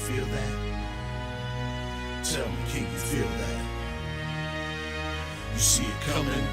feel that? Tell me, can you feel that? You see it coming?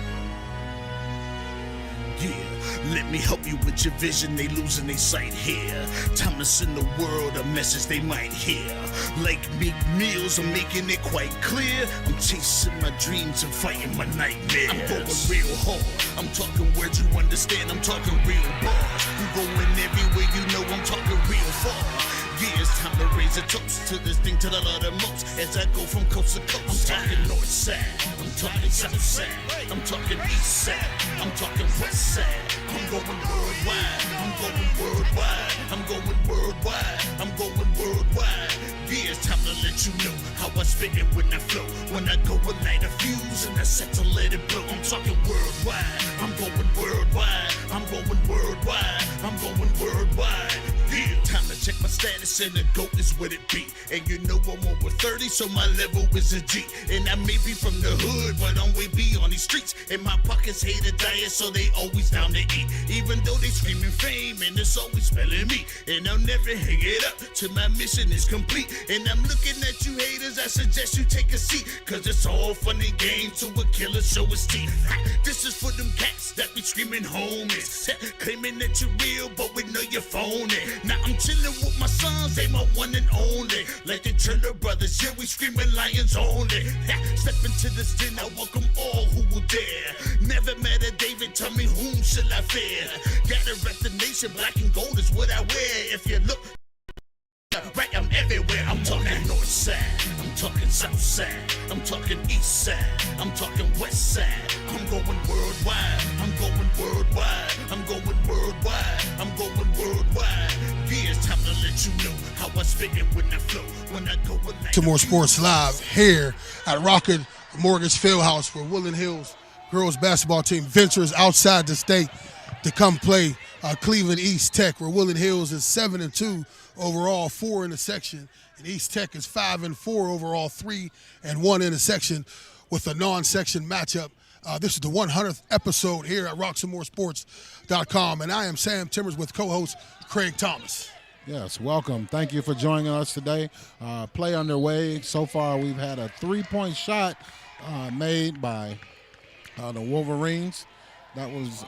Yeah, let me help you with your vision, they losing their sight here. Time to send the world a message they might hear. Like Meek Mills, I'm making it quite clear. I'm chasing my dreams and fighting my nightmares. I'm going real hard, I'm talking words you understand, I'm talking real bars. I'm going everywhere, you know I'm talking real far. Yeah, it's time to raise a toast to this thing that I love the most. As I go from coast to coast, I'm talking north side, I'm talking south side, I'm talking east side, I'm talking west side. I'm going worldwide, I'm going worldwide, I'm going worldwide, I'm going worldwide. Yeah, it's time to let you know how I spit it when I flow. When I go and light a fuse and I set to let it blow. I'm talking worldwide, I'm going worldwide, I'm going worldwide, I'm going worldwide. Yeah, time to check my status and the GOAT is what it be. And you know I'm over 30, so my level is a G. And I may be from the hood, but I'm way beyond these streets. And my pockets hate a diet, so they always down to eat. Even though they screaming fame, and it's always spelling me. And I'll never hang it up till my mission is complete. And I'm looking at you haters, I suggest you take a seat. Cause it's all fun and games to a killer show his teeth. This is for them cats that be screaming homies. Claiming that you're real, but we know you're phony. Now I'm chilling with my sons, they my one and only. Like the Turner brothers, yeah, we screaming lions only. Step into this den, I welcome all who will dare. Never met a David, tell me whom shall I fear? Gotta rep the nation, black and gold is what I wear. If you look right, I'm everywhere. I'm talking north side, I'm talking south side, I'm talking east side, I'm talking west side. I'm going worldwide, I'm going worldwide, I'm going worldwide, I'm going worldwide. Yeah, it's time to let you know how I spit it when I flow. When I go with To More Sports Live here at Rocket Mortgage Fieldhouse, where Woodland Hills girls basketball team ventures outside the state to come play Cleveland East Tech, where Woodland Hills is 7-2 overall, 4 in the section, and East Tech is 5-4 overall, 3-1 in the section with a non-section matchup. This is the 100th episode here at RockSomeMoreSports.com, and I am Sam Timmers with co-host Craig Thomas. Yes, welcome. Thank you for joining us today. Play underway. So far, we've had a three-point shot made by the Wolverines. That was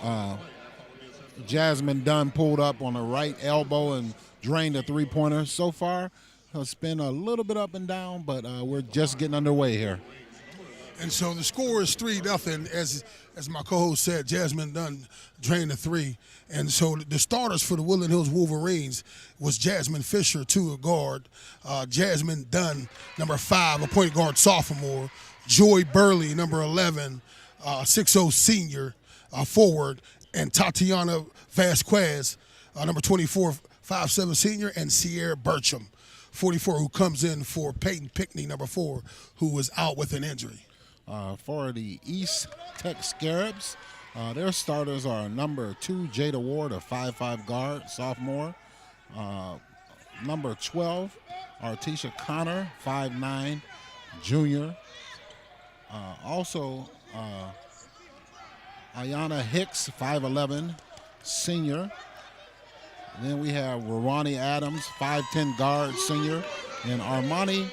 Jasmine Dunn pulled up on the right elbow and drained a three-pointer. So far, it's been a little bit up and down, but we're just getting underway here. And so the score is 3-0. As my co-host said, Jasmine Dunn drained the three. And so the starters for the Woodland Hills Wolverines was Jasmine Fisher, 2 a guard, Jasmine Dunn, number 5, a point guard sophomore, Joy Burley, number 11, 6'0 senior forward, and Tatiana Vasquez, number 24, 5'7 senior, and Sierra Burcham, 44, who comes in for Peyton Pickney, number 4, who was out with an injury. For the East Tech Scarabs, their starters are number 2, Jada Ward, a 5'5 guard, sophomore. Number 12, Artisha Connor, 5'9 junior. Also, Ayana Hicks, 5'11 senior. And then we have Ronnie Adams, 5'10 guard, senior. And Armani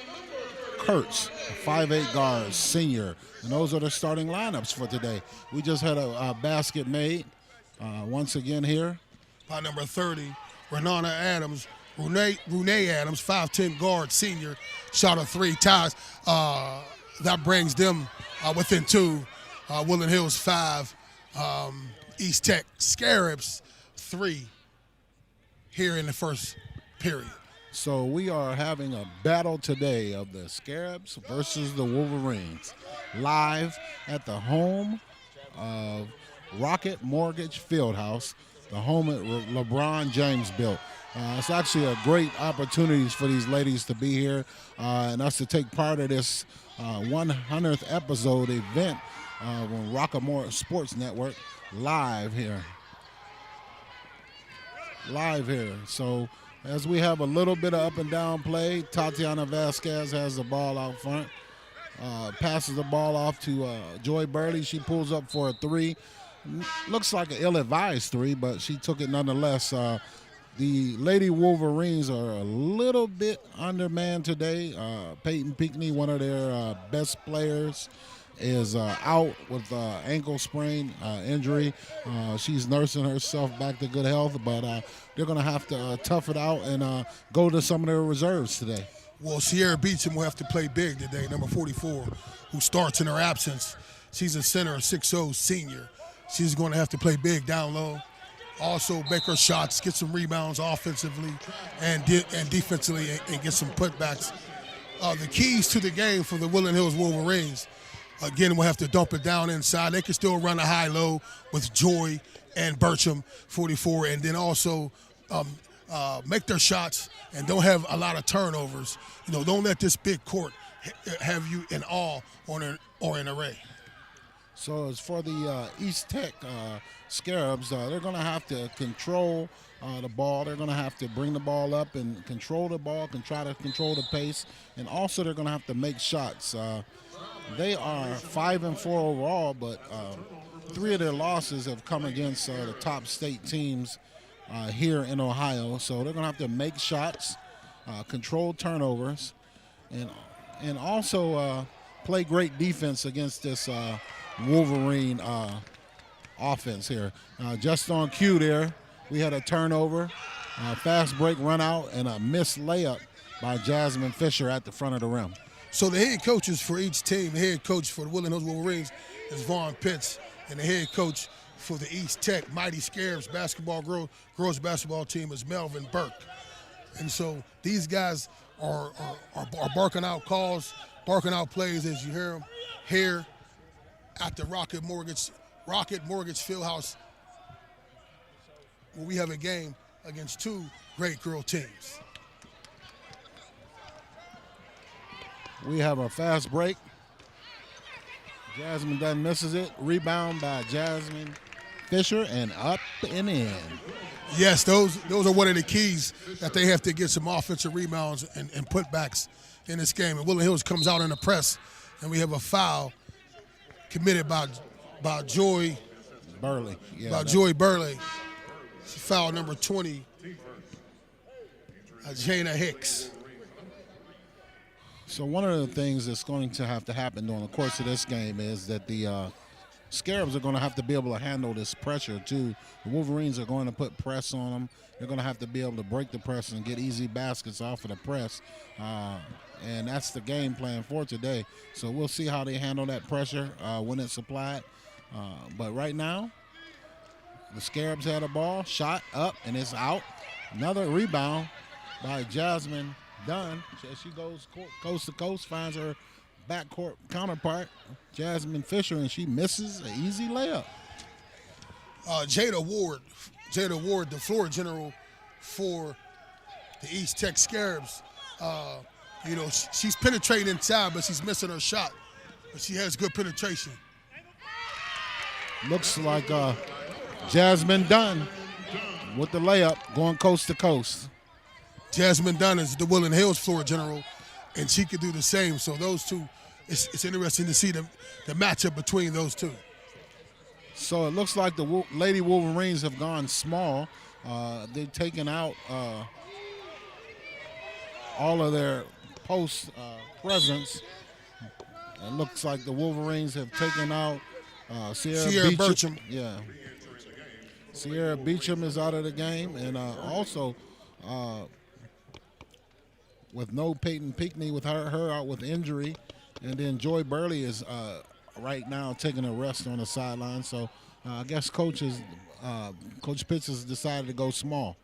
Kurtz, a 5'8 guard, senior. And those are the starting lineups for today. We just had a basket made once again here. By number 30, Renee Adams, 5'10 guard, senior, shot a 3 ties. That brings them within 2. Woodland Hills 5, East Tech Scarabs 3 here in the first period. So we are having a battle today of the Scarabs versus the Wolverines, live at the home of Rocket Mortgage Fieldhouse, the home that LeBron James built. It's actually a great opportunity for these ladies to be here and us to take part of this 100th episode event on Rocket More Sports Network live here. So as we have a little bit of up and down play, Tatiana Vasquez has the ball out front, passes the ball off to Joy Burley. She pulls up for a 3. Looks like an ill-advised 3, but she took it nonetheless. The Lady Wolverines are a little bit undermanned today. Peyton Pinckney, one of their best players, is out with ankle sprain injury. She's nursing herself back to good health, but they're going to have to tough it out and go to some of their reserves today. Well, Sierra Beecham will have to play big today, number 44, who starts in her absence. She's a center, 6'0", senior. She's going to have to play big down low. Also, make her shots, get some rebounds offensively and defensively, and get some putbacks. The keys to the game for the Woodland Hills Wolverines, again, we'll have to dump it down inside. They can still run a high-low with Joy and Bertram, 44, and then also make their shots and don't have a lot of turnovers. You know, don't let this big court have you in awe or in array. So as for the East Tech Scarabs, they're going to have to control the ball. They're going to have to bring the ball up and control the ball, and try to control the pace, and also they're going to have to make shots. They are 5-4 overall, but 3 of their losses have come against the top state teams here in Ohio. So they're going to have to make shots, control turnovers, and also play great defense against this Wolverine offense here. Just on cue there, we had a turnover, fast break run out, and a missed layup by Jasmine Fisher at the front of the rim. So the head coaches for each team, the head coach for the Woodland Hills Wolverines is Vaughn Pitts, and the head coach for the East Tech Mighty Scarabs girls basketball team is Melvin Burke. And so these guys are barking out calls, barking out plays as you hear them here at the Rocket Mortgage Fieldhouse, where we have a game against 2 great girl teams. We have a fast break. Jasmine Dunn misses it. Rebound by Jasmine Fisher, and up and in. Yes, those are one of the keys that they have to get some offensive rebounds and putbacks in this game. And Woodland Hills comes out in the press, and we have a foul committed by Joy Burley. Joy Burley. She fouled number 20, Jana Hicks. So one of the things that's going to have to happen during the course of this game is that the Scarabs are going to have to be able to handle this pressure too. The Wolverines are going to put press on them. They're going to have to be able to break the press and get easy baskets off of the press. And that's the game plan for today. So we'll see how they handle that pressure when it's applied. But right now, the Scarabs had a ball, shot up, and it's out. Another rebound by Jasmine Dunn. As she goes coast to coast, finds her backcourt counterpart, Jasmine Fisher, and she misses an easy layup. Jada Ward, the floor general for the East Tech Scarabs. She's penetrating inside, but she's missing her shot. But she has good penetration. Looks like Jasmine Dunn with the layup going coast to coast. Jasmine Dunn is the Woodland Hills floor general, and she could do the same. So those two, it's interesting to see the matchup between those two. So it looks like the Lady Wolverines have gone small. They've taken out all of their post presence. It looks like the Wolverines have taken out Sierra Bertram. Yeah. Sierra Beecham is out of the game, and also with no Peyton Pinckney, with her out with injury, and then Joy Burley is right now taking a rest on the sideline. So I guess Coach Pitts has decided to go small.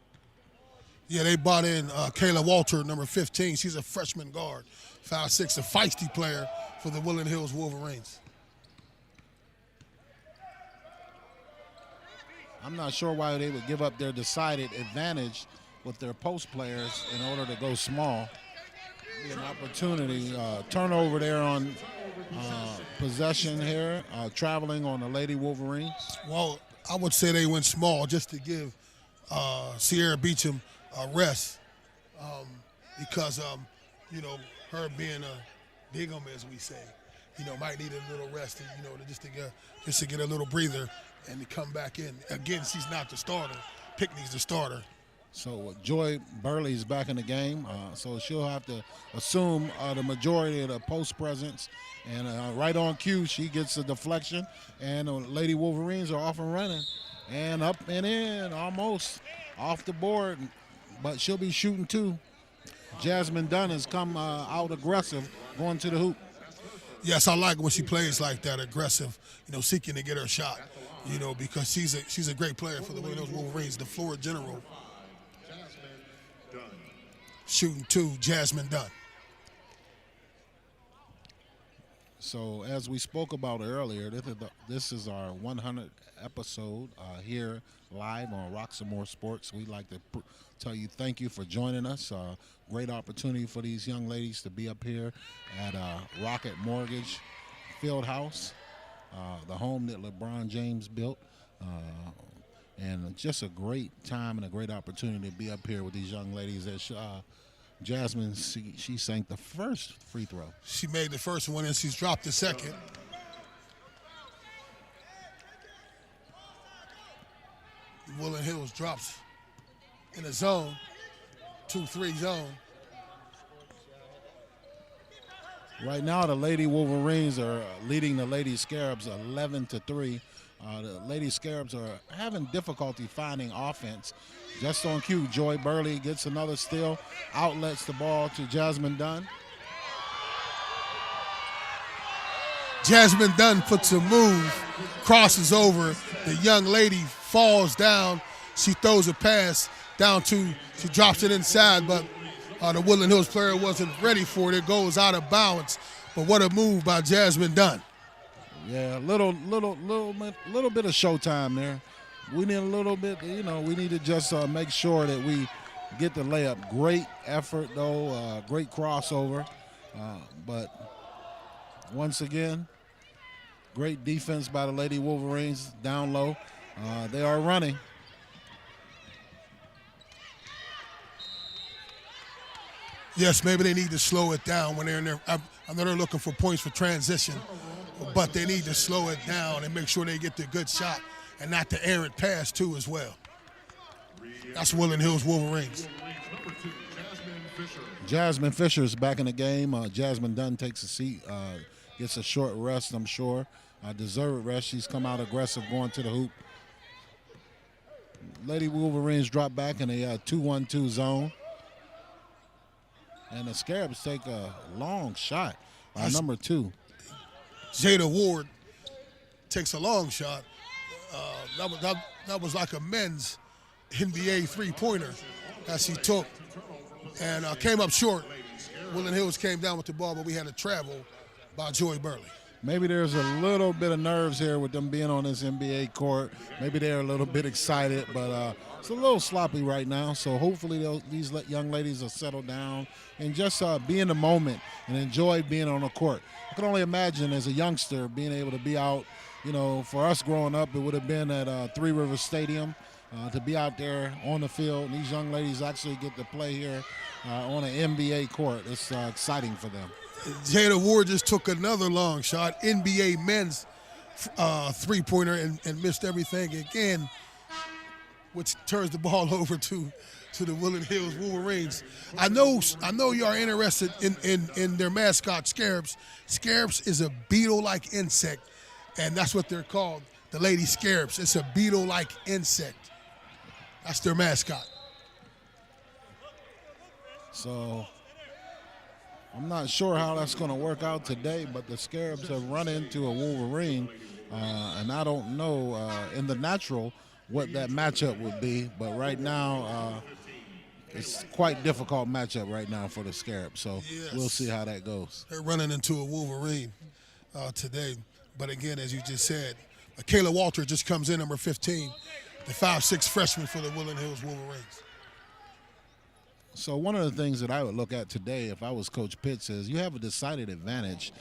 Yeah, they brought in Kayla Walter, number 15. She's a freshman guard, 5'6", a feisty player for the Woodland Hills Wolverines. I'm not sure why they would give up their decided advantage with their post players in order to go small. Be an opportunity. Turnover there on possession here, traveling on the Lady Wolverines. Well, I would say they went small just to give Sierra Beecham a rest because, her being a bigum, as we say, might need a little rest, just to get a little breather and to come back in. Again, she's not the starter. Pickney's the starter. So Joy Burley's back in the game, so she'll have to assume the majority of the post presence. And right on cue, she gets a deflection, and the Lady Wolverines are off and running. And up and in, almost off the board, but she'll be shooting too. Jasmine Dunn has come out aggressive, going to the hoop. Yes, I like when she plays like that, aggressive, seeking to get her shot, because she's a great player for the Woodland Hills Wolverines, the floor general. Shooting two, Jasmine Dunn. So as we spoke about earlier, this is our 100th episode here live on Rocks and More Sports. We'd like to tell you thank you for joining us. Great opportunity for these young ladies to be up here at Rocket Mortgage Fieldhouse, the home that LeBron James built. And just a great time and a great opportunity to be up here with these young ladies. Jasmine, she sank the first free throw. She made the first one and she's dropped the second. Woodland Hills drops in a zone, 2-3 zone. Right now, the Lady Wolverines are leading the Lady Scarabs 11-3. The Lady Scarabs are having difficulty finding offense. Just on cue, Joy Burley gets another steal, outlets the ball to Jasmine Dunn. Jasmine Dunn puts a move, crosses over. The young lady falls down. She throws a pass down she drops it inside, but the Woodland Hills player wasn't ready for it. It goes out of bounds. But what a move by Jasmine Dunn. Yeah, little bit of showtime there. We need a little bit, we need to just make sure that we get the layup. Great effort, though, great crossover. But once again, great defense by the Lady Wolverines down low. They are running. Yes, maybe they need to slow it down when they're in there. I know they're looking for points for transition, but they need to slow it down and make sure they get the good shot and not the errant pass, too, as well. That's Woodland Hills Wolverines. Jasmine Fisher's back in the game. Jasmine Dunn takes a seat, gets a short rest, I'm sure. Deserved rest. She's come out aggressive going to the hoop. Lady Wolverines drop back in a 2-1-2 zone. And the Scarabs take a long shot by number 2. Jada Ward takes a long shot. That was like a men's NBA three-pointer that she took and came up short. Woodland Hills came down with the ball, but we had a travel by Joy Burley. Maybe there's a little bit of nerves here with them being on this NBA court. Maybe they're a little bit excited, but it's a little sloppy right now. So hopefully these young ladies will settle down and just be in the moment and enjoy being on the court. I can only imagine as a youngster being able to be out. For us growing up, it would have been at Three Rivers Stadium to be out there on the field. These young ladies actually get to play here on an NBA court. It's exciting for them. Jada Ward just took another long shot, NBA men's three-pointer, and missed everything again, which turns the ball over to the Woodland Hills Wolverines. I know you are interested in their mascot, Scarabs. Scarabs is a beetle-like insect, and that's what they're called, the Lady Scarabs. It's a beetle-like insect. That's their mascot. So I'm not sure how that's going to work out today, but the Scarabs have run into a Wolverine, and I don't know in the natural what that matchup would be, but right now it's quite difficult matchup right now for the Scarabs, so yes. We'll see how that goes. They're running into a Wolverine today, but again, as you just said, Kayla Walter just comes in, number 15, the 5'6" freshman for the Woodland Hills Wolverines. So one of the things that I would look at today if I was Coach Pitts is you have a decided advantage.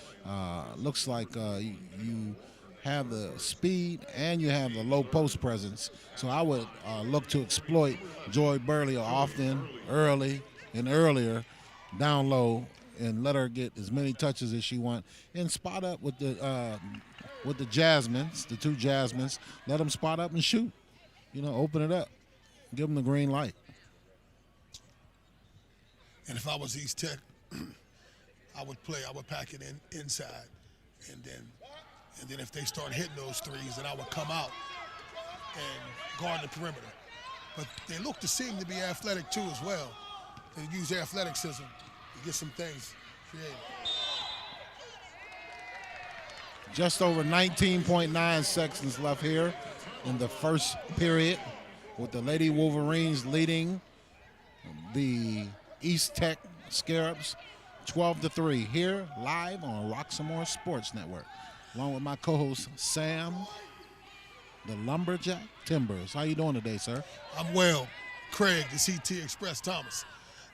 Looks like you have the speed and you have the low post presence. So I would look to exploit Joy Burley often, early and earlier, down low, and let her get as many touches as she wants. And spot up with the Jasmines, the two Jasmines. Let them spot up and shoot. Open it up. Give them the green light. And if I was East Tech, I would pack it inside, and then if they start hitting those threes, then I would come out and guard the perimeter. But they seem to be athletic too as well. They use athleticism to get some things created. Just over 19.9 seconds left here in the first period, with the Lady Wolverines leading the East Tech Scarabs 12-3 here live on Roxamore Sports Network, along with my co-host Sam, the Lumberjack Timbers. How you doing today, sir? I'm well. Craig, the CT Express Thomas.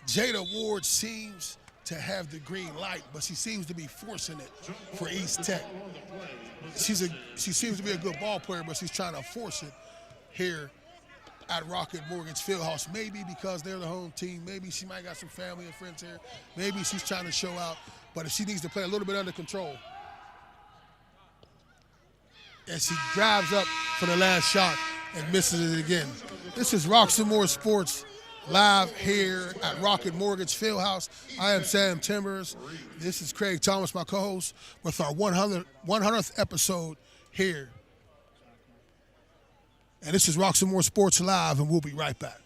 Jada Ward seems to have the green light, but she seems to be forcing it for East Tech. She seems to be a good ball player, but she's trying to force it here at Rocket Mortgage Fieldhouse. Maybe because they're the home team. Maybe she might got some family and friends here. Maybe she's trying to show out. But if she needs to play a little bit under control. And she drives up for the last shot and misses it again. This is Roxamore Sports live here at Rocket Mortgage Fieldhouse. I am Sam Timbers. This is Craig Thomas, my co-host, with our 100th episode here. And this is Roxamore Sports Live, and we'll be right back.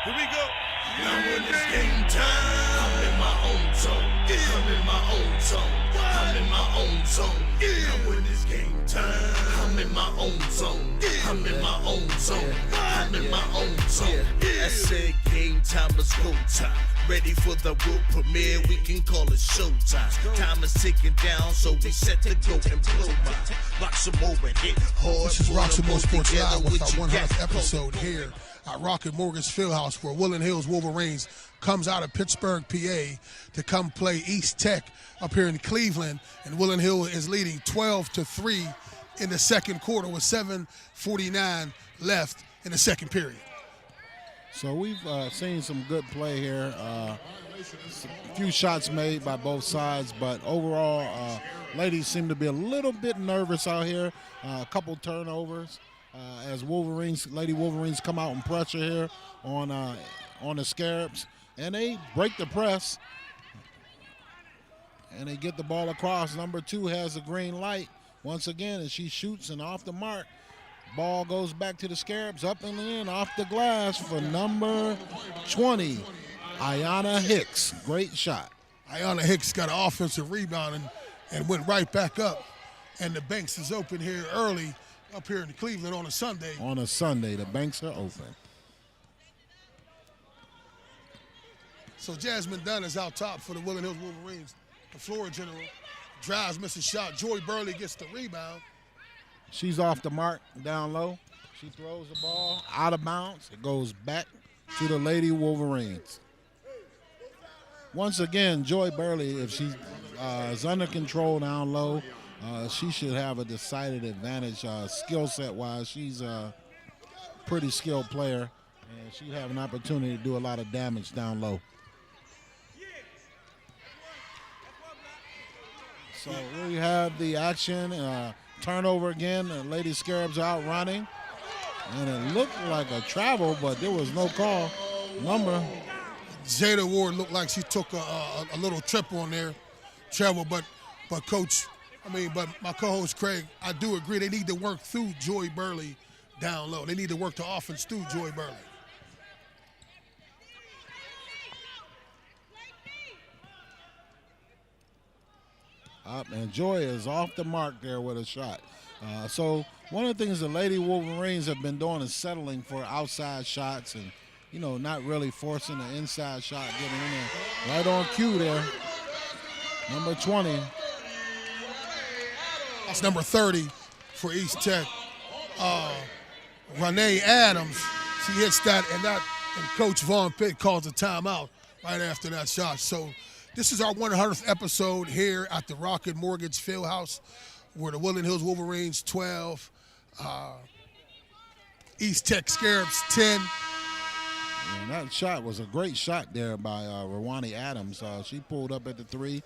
Here we go. Now when it's game time, I'm in my own zone. I'm in my own zone. I'm in my own zone. Now when it's game time, I'm in my own zone. I'm in my own zone. I'm in my own zone. I said game time is go time. Ready for the world premiere, we can call it showtime. Time is ticking down, so we set to go and blow by. Roxamore and hit hard. This is Roxamore Sports Live with our 100th episode here at Rocket Mortgage Fieldhouse, where Woodland Hills Wolverines comes out of Pittsburgh, PA, to come play East Tech up here in Cleveland. And Woodland Hill is leading 12-3 in the second quarter with 7:49 left in the second period. So we've seen some good play here. A few shots made by both sides, but overall, ladies seem to be a little bit nervous out here. A couple turnovers as Lady Wolverines come out and pressure here on the Scarabs, and they break the press, and they get the ball across. Number 2 has a green light once again, and she shoots and off the mark. Ball goes back to the Scarabs, up and in, off the glass for number 20, Ayanna Hicks. Great shot. Ayanna Hicks got an offensive rebound and went right back up. And the Banks is open here early up here in Cleveland on a Sunday. On a Sunday, the Banks are open. So Jasmine Dunn is out top for the Woodland Hills Wolverines. The floor general drives, misses shot. Joy Burley gets the rebound. She's off the mark down low. She throws the ball out of bounds. It goes back to the Lady Wolverines. Once again, Joy Burley, if she is under control down low, she should have a decided advantage skill set wise. She's a pretty skilled player, and she'd have an opportunity to do a lot of damage down low. So we have the action. Turnover again. The Lady Scarabs out running. And it looked like a travel, but there was no call. Jada Ward looked like she took a little trip on there. Travel, but my co-host Craig, I do agree they need to work through Joy Burley down low. They need to work the offense through Joy Burley. And Joy is off the mark there with a shot. So one of the things the Lady Wolverines have been doing is settling for outside shots and, not really forcing an inside shot, getting in there. Right on cue there. Number 20. That's number 30 for East Tech. Renee Adams, she hits that, and Coach Vaughn Pitt calls a timeout right after that shot. So this is our 100th episode here at the Rocket Mortgage Fieldhouse, where the Woodland Hills Wolverines 12, East Tech Scarabs 10. And that shot was a great shot there by Rawani Adams. She pulled up at the 3.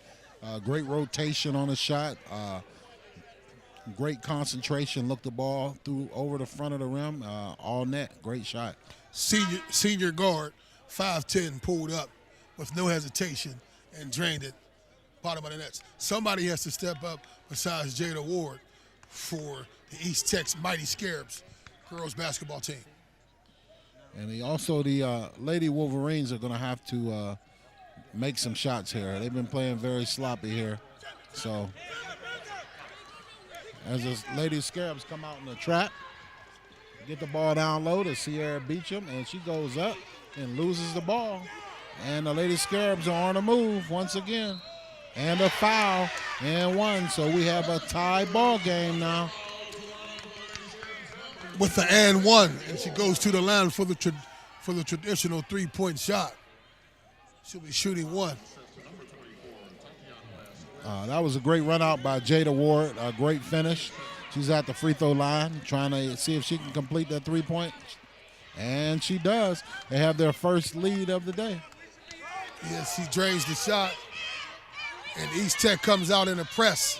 Great rotation on the shot. Great concentration. Looked the ball through over the front of the rim. All net. Great shot. Senior guard, 5'10", pulled up with no hesitation and drained it bottom of the nets. Somebody has to step up besides Jada Ward for the East Tech's Mighty Scarabs girls basketball team. And the Lady Wolverines are going to have to make some shots here. They've been playing very sloppy here. So as the Lady Scarabs come out in the trap, get the ball down low to Sierra Beecham, and she goes up and loses the ball. And the Lady Scarabs are on the move once again. And a foul and 1. So we have a tie ball game now. With the and 1, and she goes to the line for the traditional 3-point shot. She'll be shooting 1. That was a great run out by Jada Ward. A great finish. She's at the free throw line trying to see if she can complete that 3-point. And she does. They have their first lead of the day. Yes, she drains the shot. And East Tech comes out in a press.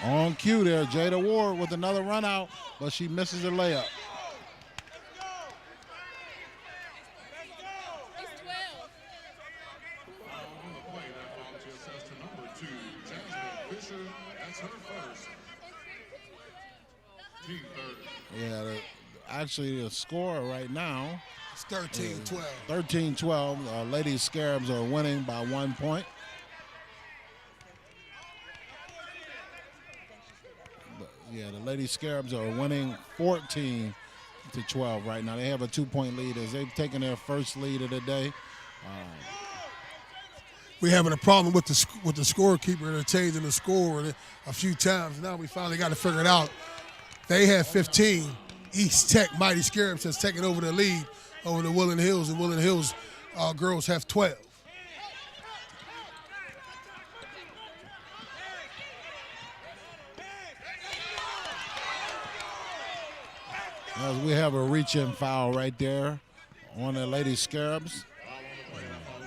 On cue there, Jada Ward with another run out, but she misses her layup. Yeah, actually the score right now It's 13-12. 13-12. Lady Scarabs are winning by 1 point. Yeah, the Lady Scarabs are winning 14-12 right now. They have a 2-point lead as they've taken their first lead of the day. We're having a problem with the scorekeeper. They're changing the score a few times. Now we finally got to figure it out. They have 15. East Tech Mighty Scarabs has taken over the lead over the Woodland Hills, and Woodland Hills girls have 12. As we have a reach-in foul right there on the Lady Scarabs.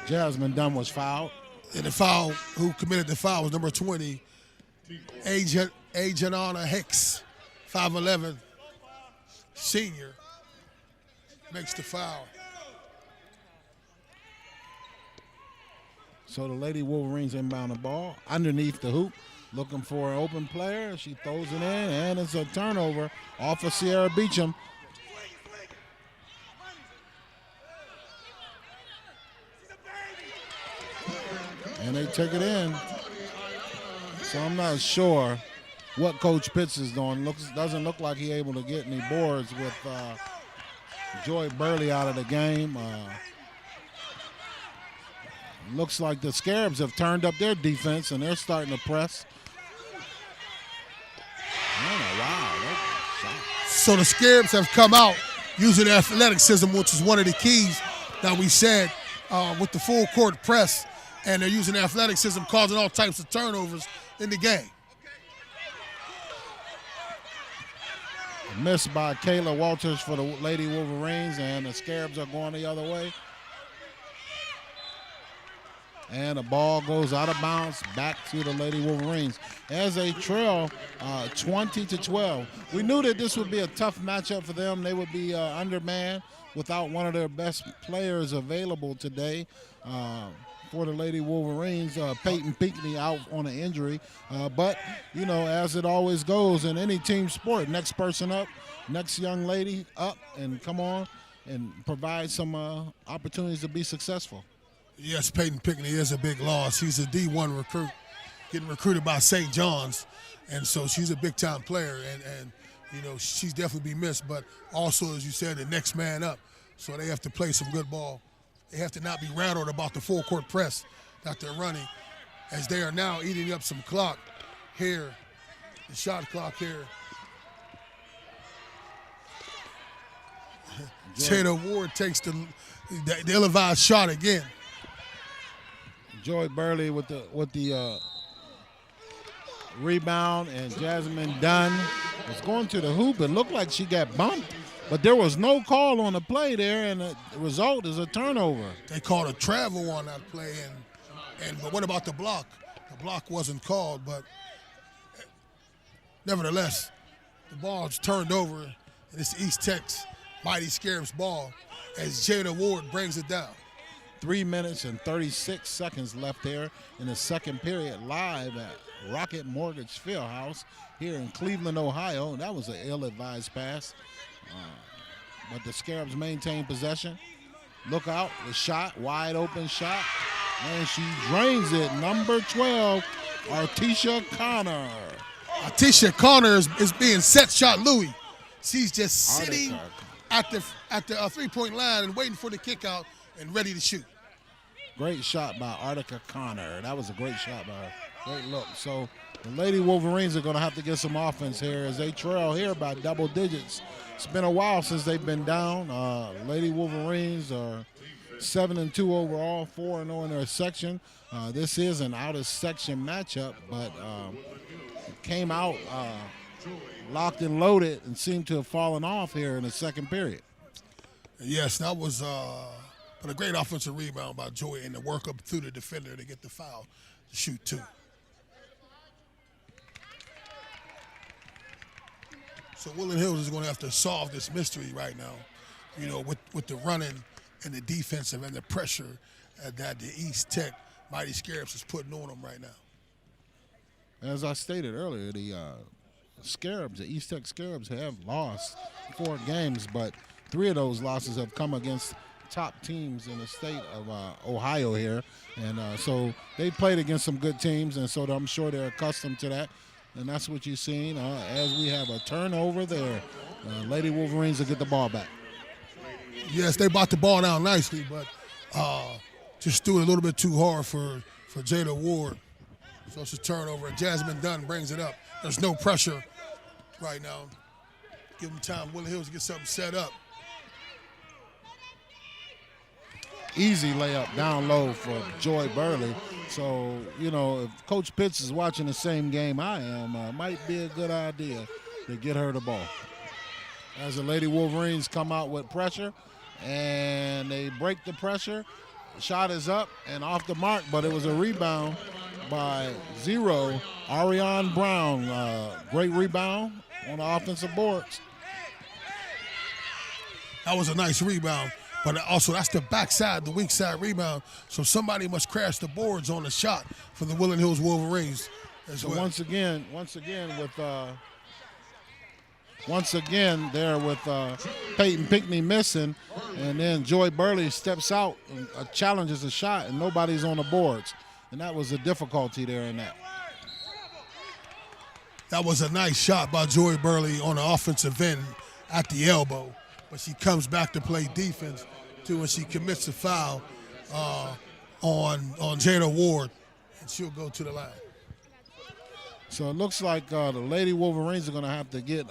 Jasmine Dunn was fouled. And the foul, who committed the foul was number 20, Ajanana Hicks, 5'11", senior, makes the foul. So the Lady Wolverines inbound the ball underneath the hoop, looking for an open player. She throws it in, and it's a turnover off of Sierra Beecham. And they take it in. So I'm not sure what Coach Pitts is doing. Doesn't look like he's able to get any boards with Joy Burley out of the game. Looks like the Scarabs have turned up their defense, and they're starting to press. Wow. So the Scarabs have come out using athleticism, which is one of the keys that we said with the full court press, and they're using athleticism, causing all types of turnovers in the game. Missed by Kayla Walters for the Lady Wolverines, and the Scarabs are going the other way. And the ball goes out of bounds back to the Lady Wolverines as they trail 20-12. We knew that this would be a tough matchup for them. They would be undermanned without one of their best players available today. For the Lady Wolverines, Peyton Pinckney out on an injury. But, you know, as it always goes in any team sport, next person up, next young lady up, and come on and provide some opportunities to be successful. Yes, Peyton Pinckney is a big loss. He's a D1 recruit, getting recruited by St. John's, and so she's a big-time player, and you know, she's definitely be missed, but also, as you said, the next man up, so they have to play some good ball. They have to not be rattled about the full court press that they're running. as they are now eating up some clock here, the shot clock here. Jada Ward takes the ill-advised shot again. Joy Burley with the rebound, and Jasmine Dunn was going to the hoop. It looked like she got bumped, but there was no call on the play there, and the result is a turnover. They called a travel on that play, but what about the block? The block wasn't called, but nevertheless, the ball's turned over, and it's East Tech's Mighty Scarabs ball as Jada Ward brings it down. 3 minutes and 36 seconds left there in the second period, live at Rocket Mortgage Fieldhouse here in Cleveland, Ohio. That was an ill-advised pass, but the Scarabs maintain possession. Look out, the shot, wide open shot, and she drains it. Number 12, Artisha Connor. Artisha Connor is being set shot Louis. She's just sitting at the three-point line and waiting for the kick out and ready to shoot. Great shot by Artica Connor. That was a great shot by her. Great look. So the Lady Wolverines are going to have to get some offense here as they trail here by double digits. It's been a while since they've been down. Lady Wolverines are 7-2 overall, 4-0 in their section. This is an out-of-section matchup, but came out locked and loaded and seemed to have fallen off here in the second period. Yes, that was but a great offensive rebound by Joy and the work up through the defender to get the foul to shoot two. So Woodland Hills is going to have to solve this mystery right now, you know, with the running and the defensive and the pressure that the East Tech Mighty Scarabs is putting on them right now. As I stated earlier, the Scarabs, the East Tech Scarabs, have lost 4 games, but 3 of those losses have come against top teams in the state of Ohio here. And so they played against some good teams, and so I'm sure they're accustomed to that. And that's what you've seen as we have a turnover there. Lady Wolverines will get the ball back. Yes, they brought the ball down nicely, but just threw it a little bit too hard for Jada Ward. So it's a turnover, and Jasmine Dunn brings it up. There's no pressure right now. Give them time, Woodland Hills, to get something set up. Easy layup down low for Joy Burley. So, you know, if Coach Pitts is watching the same game I am, might be a good idea to get her the ball. As the Lady Wolverines come out with pressure, and they break the pressure. The shot is up and off the mark, but it was a rebound by Ariane Brown. Great rebound on the offensive boards. That was a nice rebound. But also, that's the backside, the weak side rebound. So somebody must crash the boards on the shot for the Woodland Hills Wolverines as well. Once again, there with Peyton Pinkney missing, and then Joy Burley steps out and challenges a shot, and nobody's on the boards. And that was a difficulty there in that. That was a nice shot by Joy Burley on the offensive end at the elbow. But she comes back to play defense, too, and she commits a foul on Jada Ward, and she'll go to the line. So it looks like the Lady Wolverines are going to have to get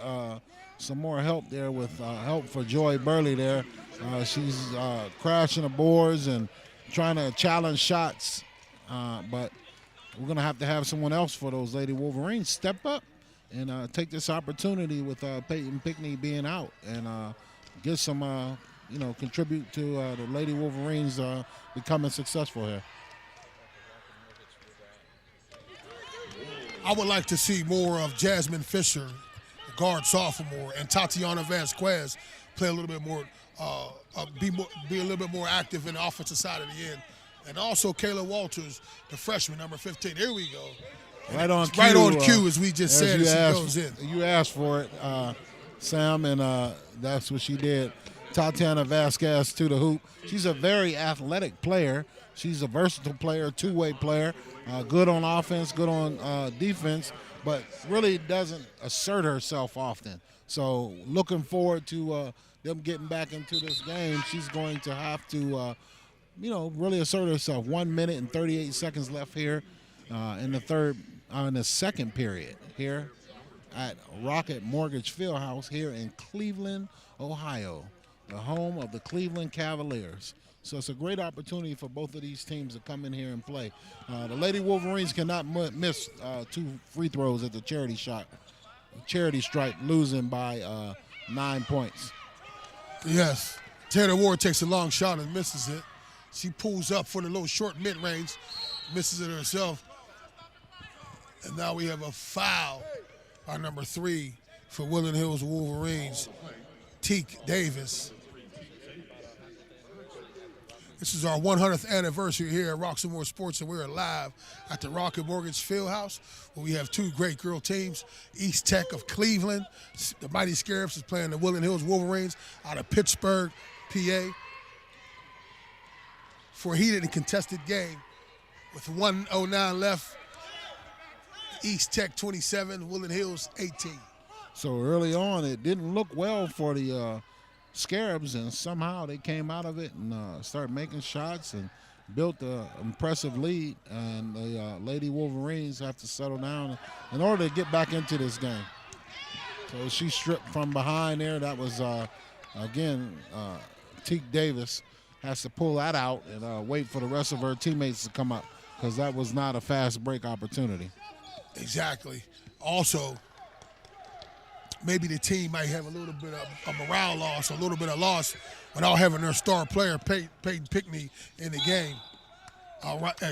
some more help there with help for Joy Burley there. She's crashing the boards and trying to challenge shots, but we're going to have someone else for those Lady Wolverines step up and take this opportunity with Peyton Pinkney being out and get some, contribute to the Lady Wolverines becoming successful here. I would like to see more of Jasmine Fisher, the guard sophomore, and Tatiana Vasquez play a little bit more, be a little bit more active in the offensive side of the end. And also Kayla Walters, the freshman, number 15. Here we go. Right on cue, as we just said, as she goes in. You asked for it, Sam, and that's what she did. Tatiana Vasquez to the hoop. She's a very athletic player. She's a versatile player, two-way player, good on offense, good on defense, but really doesn't assert herself often. So looking forward to them getting back into this game. She's going to have to, really assert herself. 1 minute and 38 seconds left here in the second period here at Rocket Mortgage Fieldhouse here in Cleveland, Ohio, the home of the Cleveland Cavaliers. So it's a great opportunity for both of these teams to come in here and play. The Lady Wolverines cannot miss 2 free throws at the charity stripe, losing by 9 points. Yes. Taylor Ward takes a long shot and misses it. She pulls up for the little short mid-range, misses it herself. And now we have a foul on number 3 for Woodland Hills Wolverines, Teak Davis. This is our 100th anniversary here at Roxamore Sports, and we're live at the Rocket Mortgage Fieldhouse, where we have 2 great girl teams. East Tech of Cleveland, the Mighty Scarabs, is playing the Woodland Hills Wolverines out of Pittsburgh, PA. For a heated and contested game with 1:09 left. East Tech 27, Woodland Hills 18. So early on, it didn't look well for the Scarabs, and somehow they came out of it and started making shots and built an impressive lead. And the Lady Wolverines have to settle down in order to get back into this game. So she stripped from behind there. That was, again, Teak Davis has to pull that out and wait for the rest of her teammates to come up, because that was not a fast break opportunity. Exactly. Also, maybe the team might have a little bit of a morale loss, a little bit of loss without having their star player, Peyton Pickney, in the game.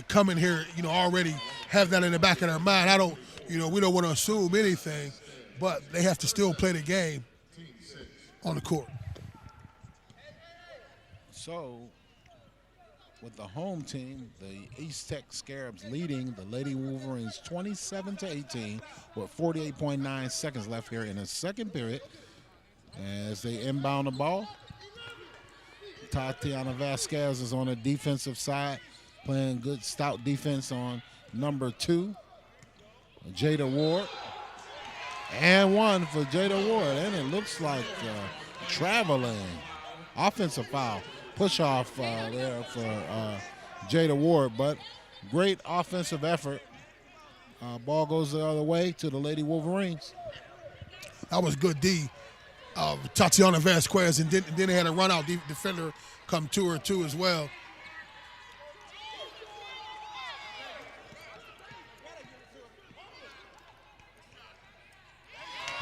Come in here, already have that in the back of their mind. We don't want to assume anything, but they have to still play the game on the court. So, with the home team, the East Tech Scarabs leading the Lady Wolverines 27-18 with 48.9 seconds left here in the second period. As they inbound the ball, Tatiana Vasquez is on the defensive side, playing good stout defense on number 2, Jada Ward. And 1 for Jada Ward, and it looks like traveling offensive foul. Push off there for Jada Ward, but great offensive effort. Ball goes the other way to the Lady Wolverines. That was good D. Tatiana Vasquez, and then they had a run-out defender come to her too as well.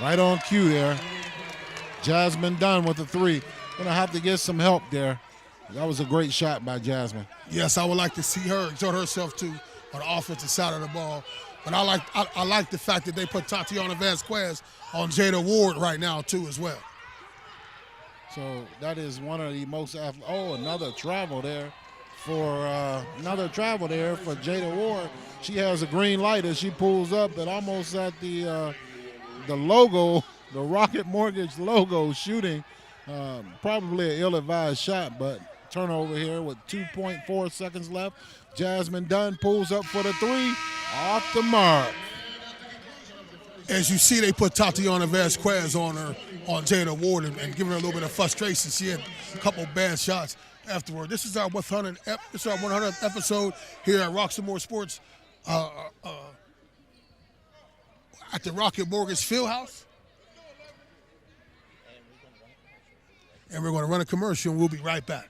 Right on cue there. Jasmine Dunn with the 3. Gonna have to get some help there. That was a great shot by Jasmine. Yes, I would like to see her exert herself too on the offensive side of the ball. But I like the fact that they put Tatiana Vasquez on Jada Ward right now too as well. So that is one of the most another travel there for Jada Ward. She has a green light as she pulls up and almost at the logo, the Rocket Mortgage logo, shooting. Probably an ill-advised shot, but turnover here with 2.4 seconds left. Jasmine Dunn pulls up for the 3, off the mark. As you see, they put Tatiana Vasquez on Jada Ward and giving her a little bit of frustration. She had a couple bad shots afterward. This is our 100th episode here at Roxamore Sports at the Rocket Mortgage Fieldhouse. And we're going to run a commercial, and we'll be right back.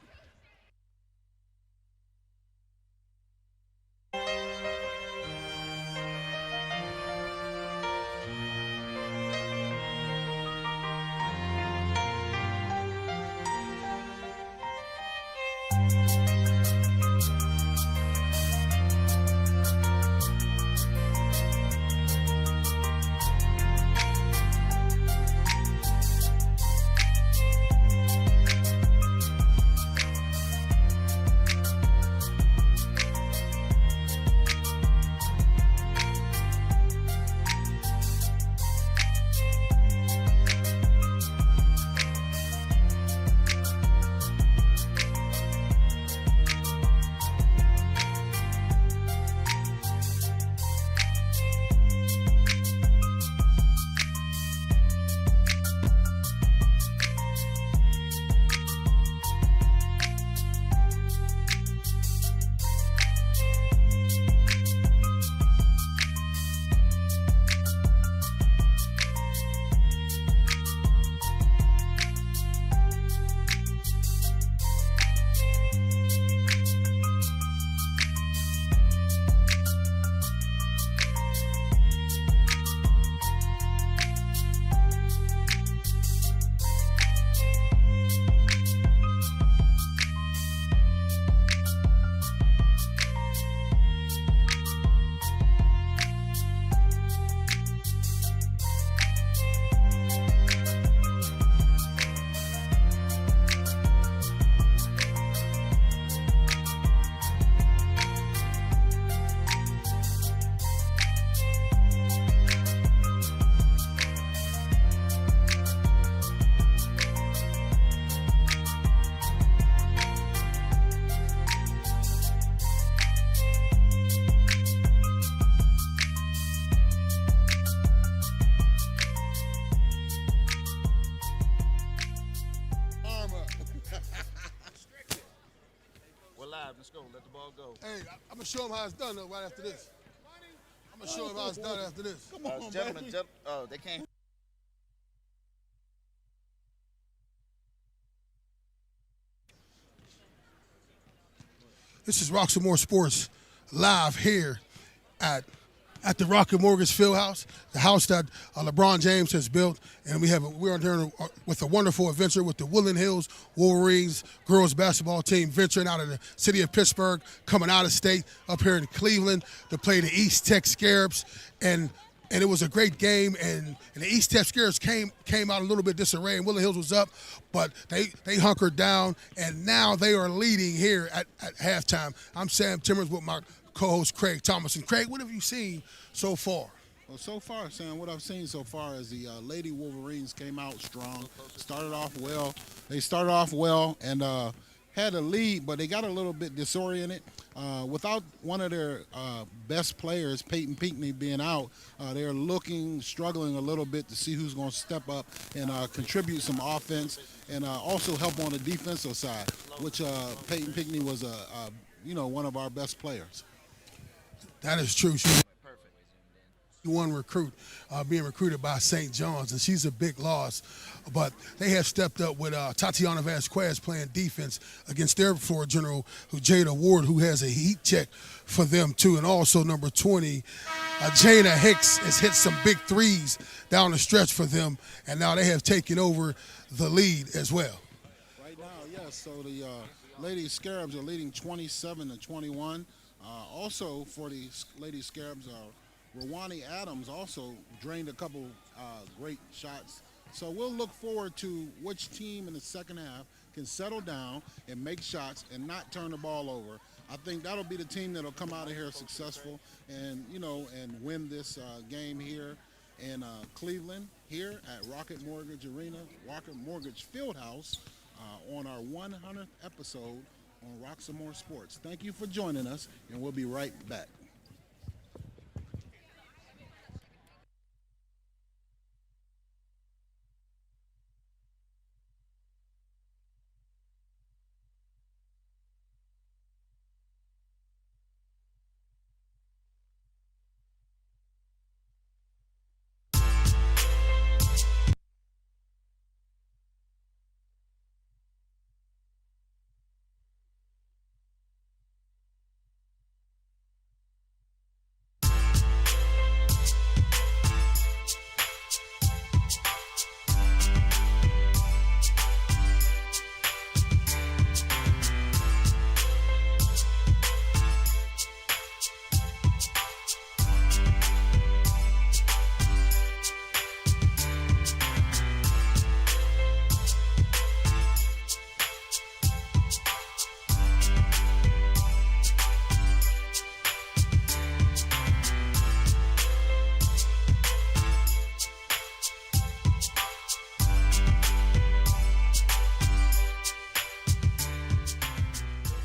5. Let's go. Let the ball go. Hey, I'm going to show him how it's done, though, right after this. I'm going to show him how it's done after this. Come on, Gentlemen, baby. they can't. This is Rocks and More Sports live here at the Rocket Mortgage Fieldhouse, the house that LeBron James has built, and we're here with a wonderful adventure with the Woodland Hills Wolverines girls basketball team venturing out of the city of Pittsburgh, coming out of state up here in Cleveland to play the East Tech Scarabs, and it was a great game, and the East Tech Scarabs came out a little bit disarray, and Woodland Hills was up, but they hunkered down, and now they are leading here at halftime. I'm Sam Timmons with my co-host Craig Thomas. And Craig, what have you seen so far? Well, so far, Sam, what I've seen so far is the Lady Wolverines came out strong, started off well. They started off well and had a lead, but they got a little bit disoriented. Without one of their best players, Peyton Pinckney, being out, they're struggling a little bit to see who's going to step up and contribute some offense and also help on the defensive side, which Peyton Pinckney was one of our best players. That is true. She's one recruit being recruited by St. John's, and she's a big loss. But they have stepped up with Tatiana Vasquez playing defense against their floor general, Jada Ward, who has a heat check for them too. And also number 20, Jada Hicks has hit some big threes down the stretch for them, and now they have taken over the lead as well. Right now, yes. So the Lady Scarabs are leading 27-21. Also for the Lady Scarabs, Rwani Adams also drained a couple great shots. So we'll look forward to which team in the second half can settle down and make shots and not turn the ball over. I think that'll be the team that'll come out of here successful and win this game here in Cleveland, here at Rocket Mortgage Arena, Rocket Mortgage Fieldhouse, on our 100th episode on Rocks and More Sports. Thank you for joining us, and we'll be right back.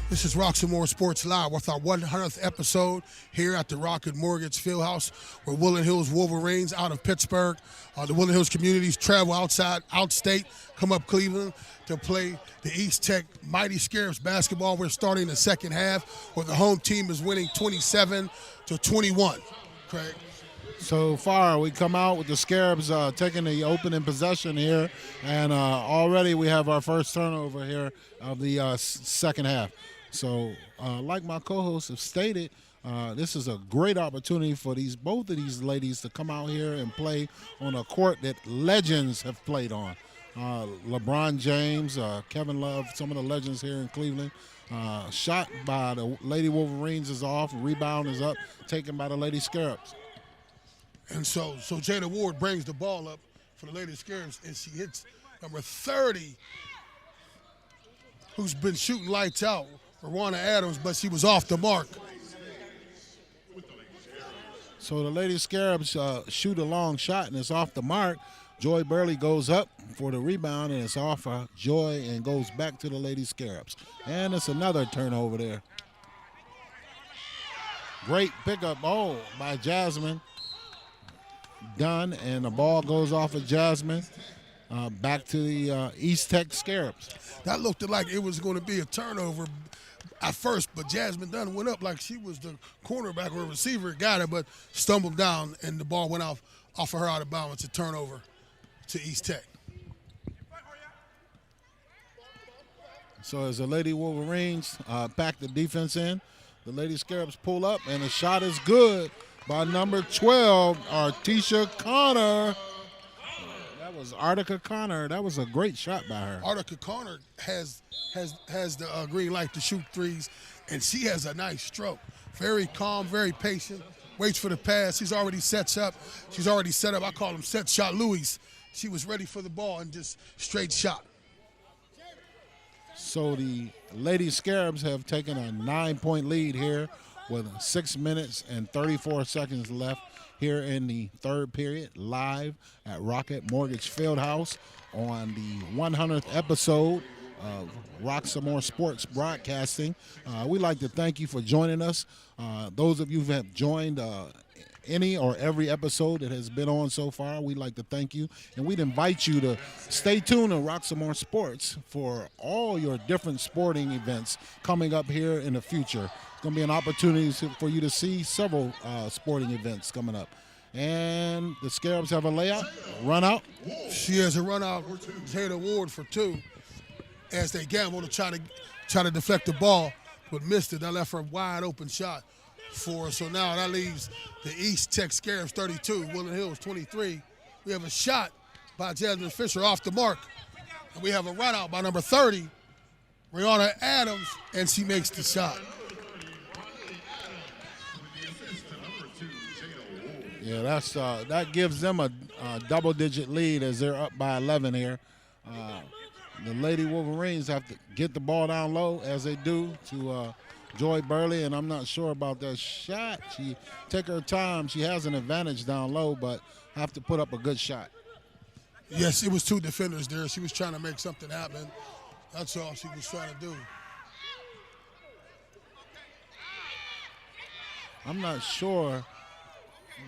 This is Rocks and More Sports Live with our 100th episode here at the Rocket Mortgage Fieldhouse, where Woodland Hills Wolverines out of Pittsburgh, the Woodland Hills communities travel outstate, come up Cleveland to play the East Tech Mighty Scarabs basketball. We're starting the second half where the home team is winning 27-21. Craig. So far, we come out with the Scarabs taking the opening possession here, and already we have our first turnover here of the second half. So, like my co-hosts have stated, this is a great opportunity for both of these ladies to come out here and play on a court that legends have played on. LeBron James, Kevin Love, some of the legends here in Cleveland. Shot by the Lady Wolverines is off, rebound is up, taken by the Lady Scarabs. And so Jada Ward brings the ball up for the Lady Scarabs, and she hits number 30, who's been shooting lights out, Rwanda Adams, but she was off the mark. So the Lady Scarabs shoot a long shot, and it's off the mark. Joy Burley goes up for the rebound, and it's off Joy and goes back to the Lady Scarabs. And it's another turnover there. Great pickup by Jasmine Dunn, and the ball goes off of Jasmine. back to the East Tech Scarabs. That looked like it was going to be a turnover at first, but Jasmine Dunn went up like she was the cornerback or receiver, got it, but stumbled down, and the ball went off of her out of bounds. It's a turnover to East Tech. So as the Lady Wolverines pack the defense in, the Lady Scarabs pull up, and the shot is good by number 12, Artisha Connor. That was Artica Connor. That was a great shot by her. Artica Connor has the green light to shoot threes, and she has a nice stroke. Very calm, very patient, waits for the pass. She's already set up. I call him set shot Louis. She was ready for the ball and just straight shot. So the Lady Scarabs have taken a 9-point lead here with 6 minutes and 34 seconds left here in the third period, live at Rocket Mortgage Fieldhouse on the 100th episode of Roxamore Sports Broadcasting. We'd like to thank you for joining us. Those of you who have joined any or every episode that has been on so far, we'd like to thank you. And we'd invite you to stay tuned to Roxamore Sports for all your different sporting events coming up here in the future. It's going to be an opportunity for you to see several sporting events coming up. And the Scarabs have a run out. She has a run out, Jada Ward for 2 as they gamble to try to deflect the ball, but missed it. That left her a wide open shot for her. So now that leaves the East Tech Scarabs 32, Woodland Hills 23. We have a shot by Jasmine Fisher off the mark. And we have a run out by number 30, Rihanna Adams, and she makes the shot. Yeah, that gives them a double-digit lead as they're up by 11 here. The Lady Wolverines have to get the ball down low as they do to Joy Burley, and I'm not sure about that shot. She take her time. She has an advantage down low, but have to put up a good shot. Yes, it was 2 defenders there. She was trying to make something happen. That's all she was trying to do. I'm not sure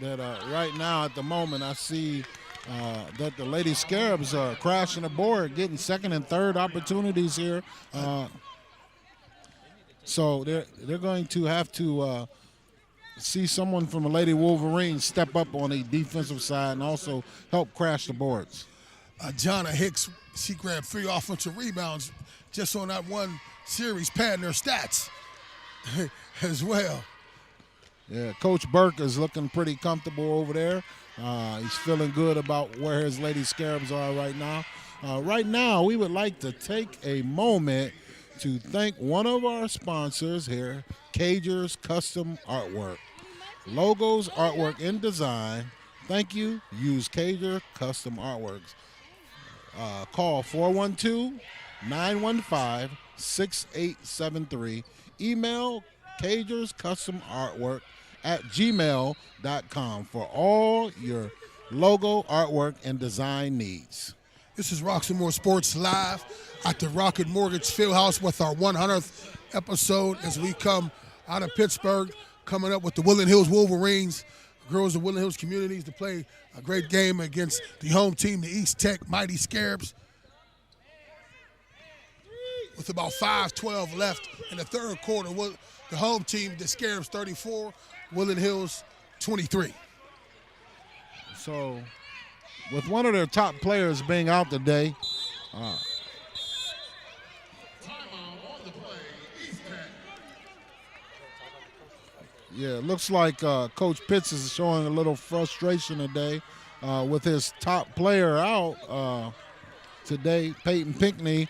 that right now at the moment I see that the Lady Scarabs are crashing the board, getting second and third opportunities here. So they're going to have to see someone from the Lady Wolverines step up on the defensive side and also help crash the boards. Jonna Hicks, she grabbed 3 offensive rebounds just on that one series, padding her stats as well. Yeah, Coach Burke is looking pretty comfortable over there. He's feeling good about where his Lady Scarabs are right now. Right now, we would like to take a moment to thank one of our sponsors here, Cager's Custom Artwork. Logos, artwork, and design. Thank you. Use Cager Custom Artworks. Call 412-915-6873. Email Cager's Custom Artwork @gmail.com for all your logo, artwork, and design needs. This is Roxamore Sports live at the Rocket Mortgage Fieldhouse with our 100th episode as we come out of Pittsburgh, coming up with the Woodland Hills Wolverines, girls of Woodland Hills communities, to play a great game against the home team, the East Tech Mighty Scarabs. With about 5:12 left in the third quarter, the home team, the Scarabs 34, Woodland Hills 23. So, with one of their top players being out today, it looks like Coach Pitts is showing a little frustration today with his top player out today. Peyton Pinckney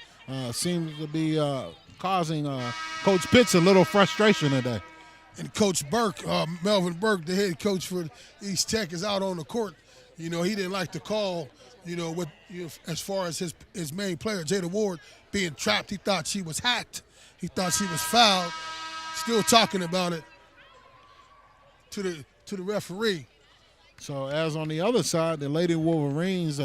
seems to be causing Coach Pitts a little frustration today. And Coach Burke, Melvin Burke, the head coach for East Tech, is out on the court. You know, he didn't like the call, as far as his main player, Jada Ward, being trapped. He thought she was hacked. He thought she was fouled. Still talking about it to the referee. So as on the other side, the Lady Wolverines,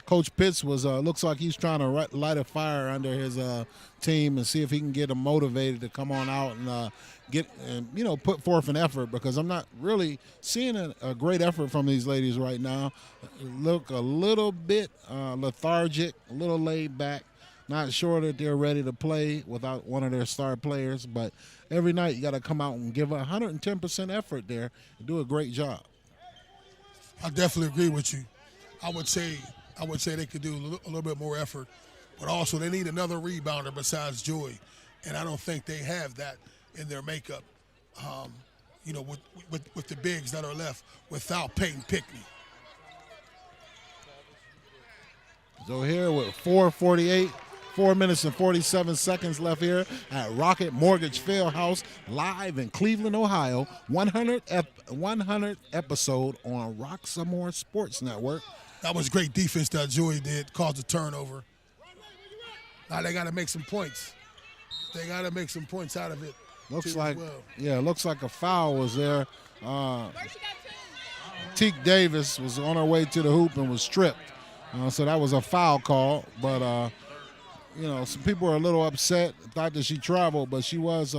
Coach Pitts was looks like he's trying to light a fire under his team and see if he can get them motivated to come on out and put forth an effort, because I'm not really seeing a great effort from these ladies right now. Look a little bit lethargic, a little laid back. Not sure that they're ready to play without one of their star players, but every night you got to come out and give 110% effort there and do a great job. I definitely agree with you. I would say they could do a little bit more effort, but also they need another rebounder besides Joy, and I don't think they have that in their makeup. With the bigs that are left without Peyton Pickney. So here with 4:48, 4 minutes and 47 seconds left here at Rocket Mortgage Fieldhouse, live in Cleveland, Ohio. 100th episode on Roxamore Sports Network. That was great defense that Joey did, caused a turnover. Now they got to make some points. They got to make some points out of it. Looks like a foul was there. Teak Davis was on her way to the hoop and was tripped. So that was a foul call, but some people are a little upset, thought that she traveled, but she was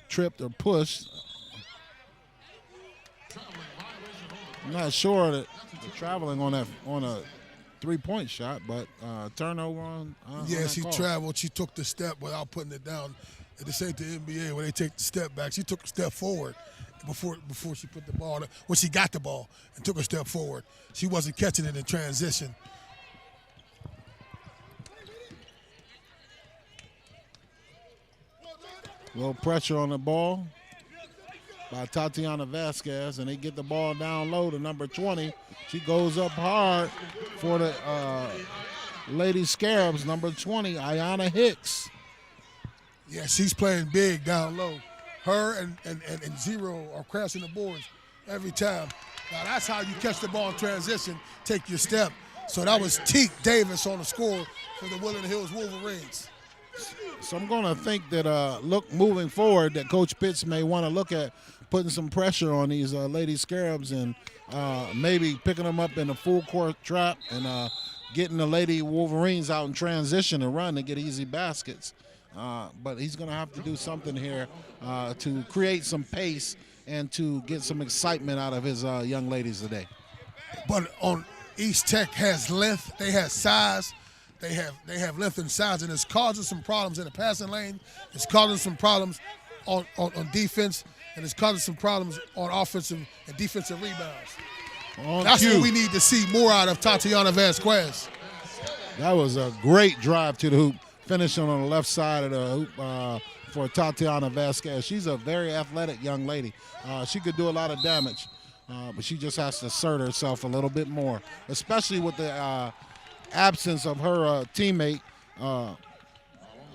tripped or pushed. I'm not sure that the traveling on a three-point shot, but turnover on she traveled. She took the step without putting it down. This ain't the NBA where they take the step back. She took a step forward before she put the ball, when she got the ball and took a step forward. She wasn't catching it in transition. A little pressure on the ball by Tatiana Vasquez, and they get the ball down low to number 20. She goes up hard for the Lady Scarabs, number 20, Ayanna Hicks. Yeah, she's playing big down low. Her and Zero are crashing the boards every time. Now that's how you catch the ball in transition, take your step. So that was Teak Davis on the score for the Woodland Hills Wolverines. So I'm going to think that moving forward that Coach Pitts may want to look at putting some pressure on these Lady Scarabs and maybe picking them up in a full court trap and getting the Lady Wolverines out in transition and run to get easy baskets. But he's going to have to do something here to create some pace and to get some excitement out of his young ladies today. But on East Tech has length, they have size, they have length and size, and it's causing some problems in the passing lane. It's causing some problems on defense, and it's causing some problems on offensive and defensive rebounds. That's what we need to see more out of Tatiana Vasquez. That was a great drive to the hoop, finishing on the left side of the hoop for Tatiana Vasquez. She's a very athletic young lady. She could do a lot of damage, but she just has to assert herself a little bit more, especially with the absence of her teammate.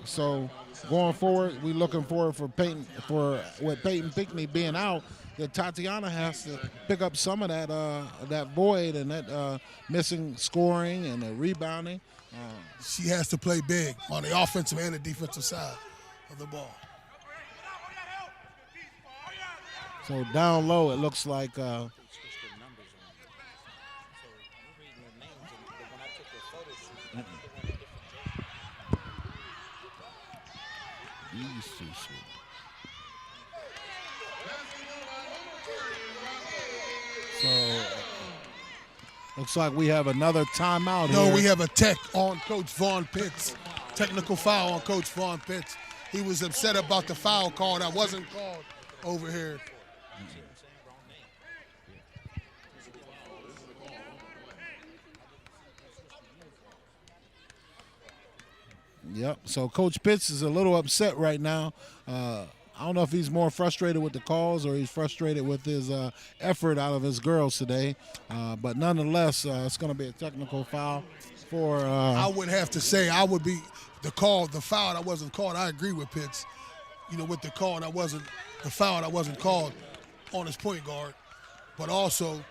So going forward, we're looking forward with Peyton Pickney being out, that Tatiana has to pick up some of that void and that missing scoring and the rebounding. She has to play big on the offensive and the defensive side of the ball. So down low, it looks like So looks like we have another timeout here. No, we have a tech on Coach Vaughn Pitts. Technical foul on Coach Vaughn Pitts. He was upset about the foul call that wasn't called over here. Yep, so Coach Pitts is a little upset right now. I don't know if he's more frustrated with the calls or he's frustrated with his effort out of his girls today. But nonetheless, it's going to be a technical foul for... I would have to say I would be the foul that wasn't called. I agree with Pitts, with the foul that wasn't called on his point guard. But also,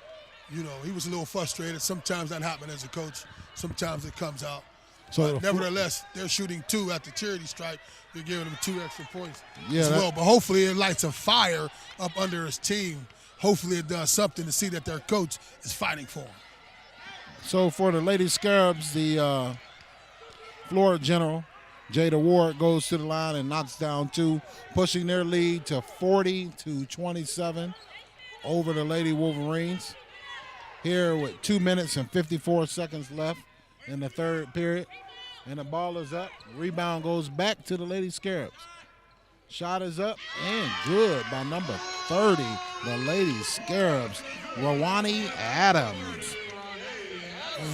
he was a little frustrated. Sometimes that happens as a coach. Sometimes it comes out. So nevertheless, they're shooting 2 at the charity stripe. You're giving them 2 extra points as well. But hopefully it lights a fire up under his team. hopefully it does something to see that their coach is fighting for them. So for the Lady Scarabs, the floor general, Jada Ward, goes to the line and knocks down 2, pushing their lead to 40-27 over the Lady Wolverines. Here with 2 minutes and 54 seconds left in the third period. And the ball is up. Rebound goes back to the Lady Scarabs. Shot is up and good by number 30, the Lady Scarabs, Rawani Adams.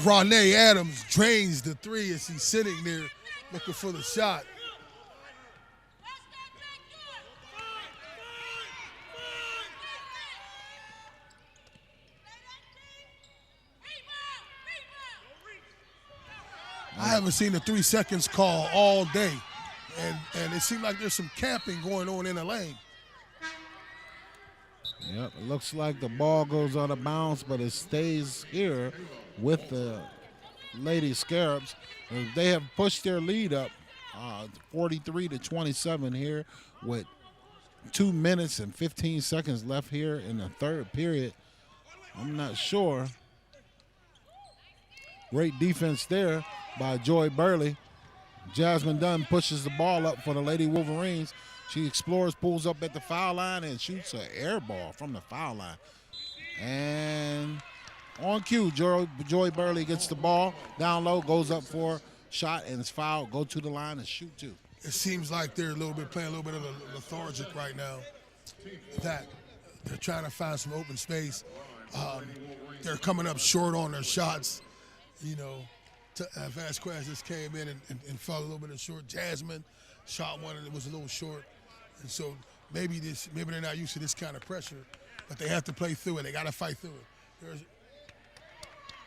Ronnie Adams drains the 3 as he's sitting there looking for the shot. I haven't seen the 3 seconds call all day, and it seems like there's some camping going on in the lane. Yep, it looks like the ball goes out of bounds, but it stays here with the Lady Scarabs. They have pushed their lead up 43-27 here with 2 minutes and 15 seconds left here in the third period. I'm not sure. Great defense there by Joy Burley. Jasmine Dunn pushes the ball up for the Lady Wolverines. She explores, pulls up at the foul line, and shoots an air ball from the foul line. And on cue, Joy Burley gets the ball down low, goes up for shot, and it's fouled. Go to the line and shoot 2. It seems like they're playing a little bit of a lethargic right now. That they're trying to find some open space. They're coming up short on their shots. You know, Vasquez just came in and fell a little bit short. Jasmine shot one and it was a little short. And so maybe they're not used to this kind of pressure, but they have to play through it. They got to fight through it.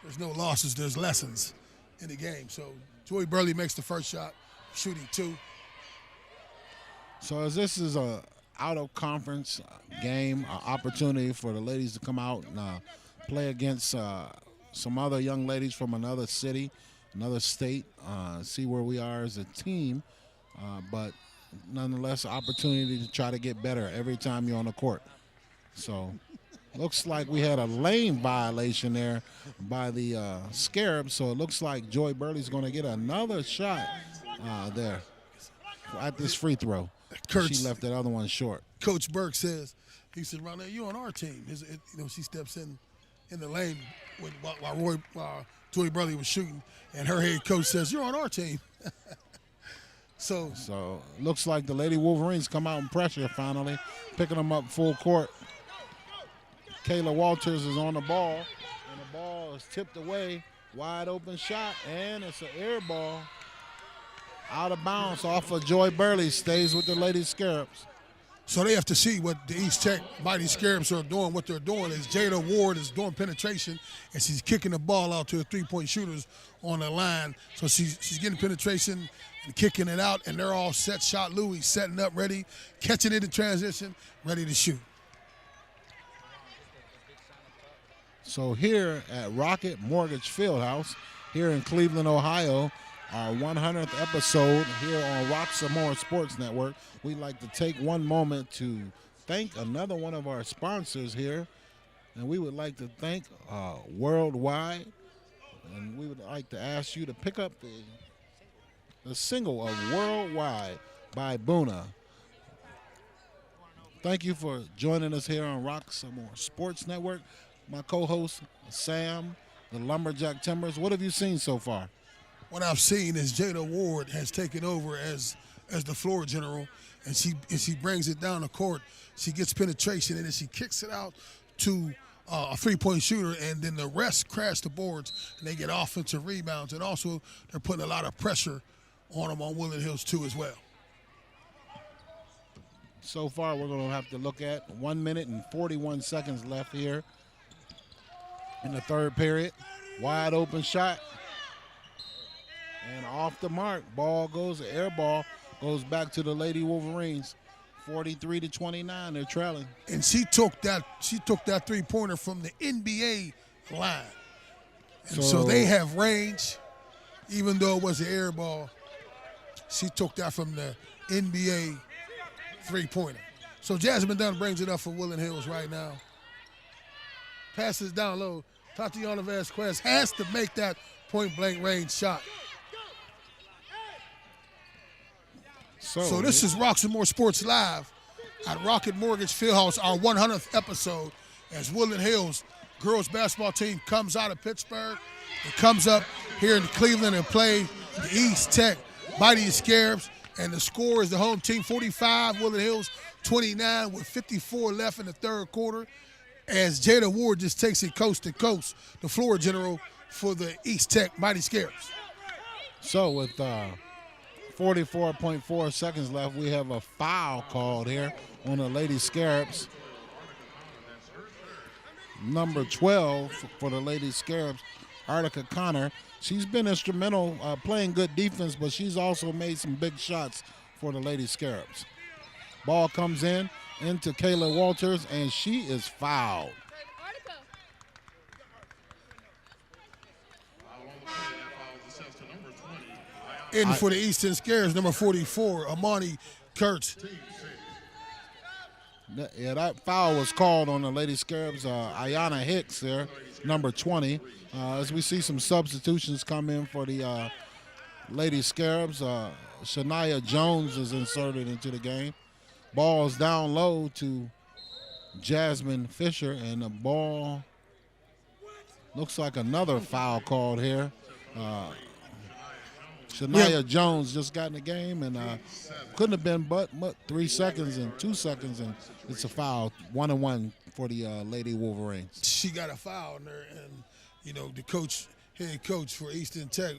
There's no losses. There's lessons in the game. So Joy Burley makes the first shot, shooting 2. So as this is a out-of-conference game, an opportunity for the ladies to come out and play against some other young ladies from another city, another state, see where we are as a team. But nonetheless, an opportunity to try to get better every time you're on the court. So looks like we had a lane violation there by the Scarabs. So it looks like Joy Burley's going to get another shot there at this free throw. She left that other one short. Coach Burke says, he said, Ronnie, you on our team. She steps in the lane while Joy Burley was shooting, and her head coach says, you're on our team. So looks like the Lady Wolverines come out and pressure finally, picking them up full court. Kayla Walters is on the ball, and the ball is tipped away. Wide open shot, and it's an air ball. Out of bounds off of Joy Burley, stays with the Lady Scarabs. So they have to see what the East Tech Mighty Scarabs are doing. What they're doing is Jada Ward is doing penetration, and she's kicking the ball out to the three-point shooters on the line. So she's getting penetration and kicking it out, and they're all set. Shot Louis setting up, ready, catching it in transition, ready to shoot. So here at Rocket Mortgage Fieldhouse, here in Cleveland, Ohio, our 100th episode here on Rock Some More Sports Network, we'd like to take one moment to thank another one of our sponsors here, and we would like to thank Worldwide, and we would like to ask you to pick up the single of Worldwide by Boona. Thank you for joining us here on Rock Some More Sports Network. My co-host, Sam, the Lumberjack Timbers. What have you seen so far? What I've seen is Jada Ward has taken over as the floor general, and she brings it down the court. She gets penetration, and then she kicks it out to a three-point shooter, and then the rest crash the boards, and they get offensive rebounds. And also, they're putting a lot of pressure on them on Woodland Hills, too, as well. So far, we're going to have to look at 1 minute and 41 seconds left here in the third period. Wide open shot. And off the mark, air ball goes back to the Lady Wolverines. 43-29, they're trailing. And she took that three-pointer from the NBA line. And so they have range, even though it was an air ball. She took that from the NBA three-pointer. So Jasmine Dunn brings it up for Woodland Hills right now. passes down low. Tatiana Vasquez has to make that point-blank range shot. So this is Roxamore Sports Live at Rocket Mortgage Fieldhouse, our 100th episode, as Woodland Hills girls basketball team comes out of Pittsburgh and comes up here in Cleveland and play the East Tech Mighty Scarabs. And the score is the home team 45, Woodland Hills 29 with 54 left in the third quarter, as Jada Ward just takes it coast to coast, the floor general for the East Tech Mighty Scarabs. So with 44.4 seconds left, we have a foul called here on the Lady Scarabs. Number 12 for the Lady Scarabs, Artica Connor. She's been instrumental playing good defense, but she's also made some big shots for the Lady Scarabs. Ball comes into Kayla Walters, and she is fouled. In for the Eastern Scarabs, number 44, Amani Kurtz. Yeah, that foul was called on the Lady Scarabs. Ayanna Hicks there, number 20. As we see some substitutions come in for the Lady Scarabs, Shania Jones is inserted into the game. Ball is down low to Jasmine Fisher, and the ball looks like another foul called here. Shania Jones just got in the game, and couldn't have been but 3 seconds and 2 seconds, and it's a foul, 1-1 for the Lady Wolverines. She got a foul in there, and you know the head coach for Eastern Tech,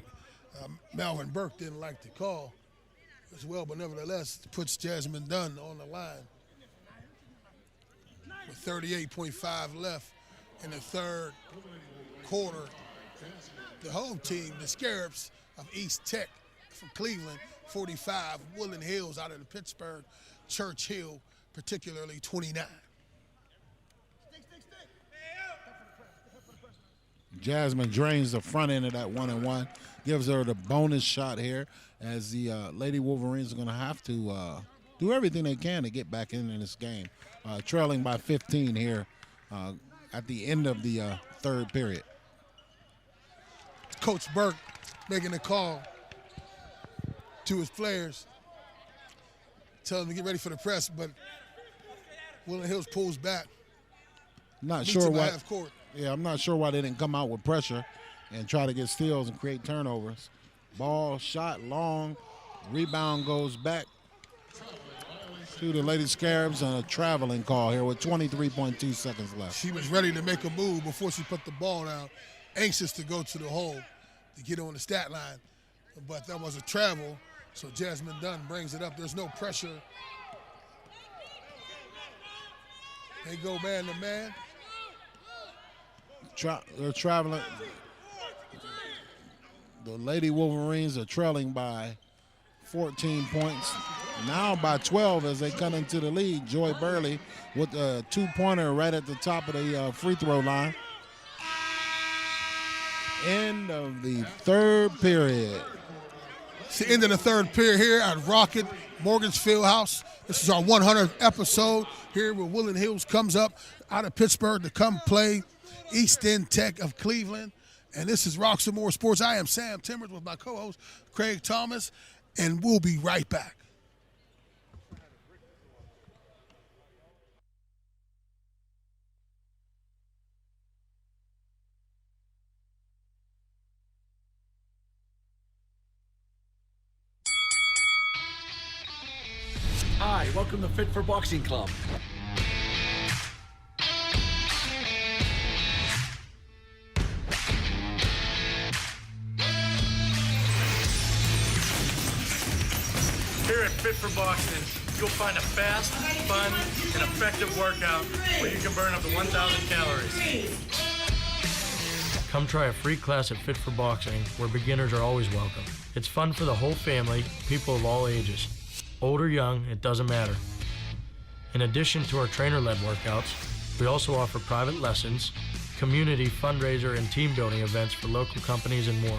Malvin Burke, didn't like the call as well, but nevertheless puts Jasmine Dunn on the line with 38.5 left in the third quarter. The home team, the Scarabs of East Tech from Cleveland, 45, Woodland Hills out of the Pittsburgh, Church Hill, particularly 29. Jasmine drains the front end of that 1-1, gives her the bonus shot here, as the Lady Wolverines are going to have to do everything they can to get back in this game, trailing by 15 here at the end of the third period. Coach Burke making a call to his players, telling them to get ready for the press, but Woodland Hills pulls back. Not sure why. Half court. Yeah, I'm not sure why they didn't come out with pressure and try to get steals and create turnovers. Ball shot long, rebound goes back to the Lady Scarabs, and a traveling call here with 23.2 seconds left. She was ready to make a move before she put the ball down, anxious to go to the hole to get on the stat line, but that was a travel, so Jasmine Dunn brings it up. There's no pressure. They go man to man. They're traveling. The Lady Wolverines are trailing by 14 points. Now by 12 as they come into the lead. Joy Burley with a two-pointer right at the top of the free throw line. End of the third period. It's the end of the third period here at Rocket Mortgage Fieldhouse. This is our 100th episode here where Woodland Hills comes up out of Pittsburgh to come play Eastern Tech of Cleveland. And this is Roxamore Sports. I am Sam Timmers with my co-host Craig Thomas, and we'll be right back. Hi, welcome to Fit for Boxing Club. Here at Fit for Boxing, you'll find a fast, fun, and effective workout where you can burn up to 1,000 calories. Come try a free class at Fit for Boxing, where beginners are always welcome. It's fun for the whole family, people of all ages. Old or young, it doesn't matter. In addition to our trainer-led workouts, we also offer private lessons, community fundraiser and team building events for local companies and more.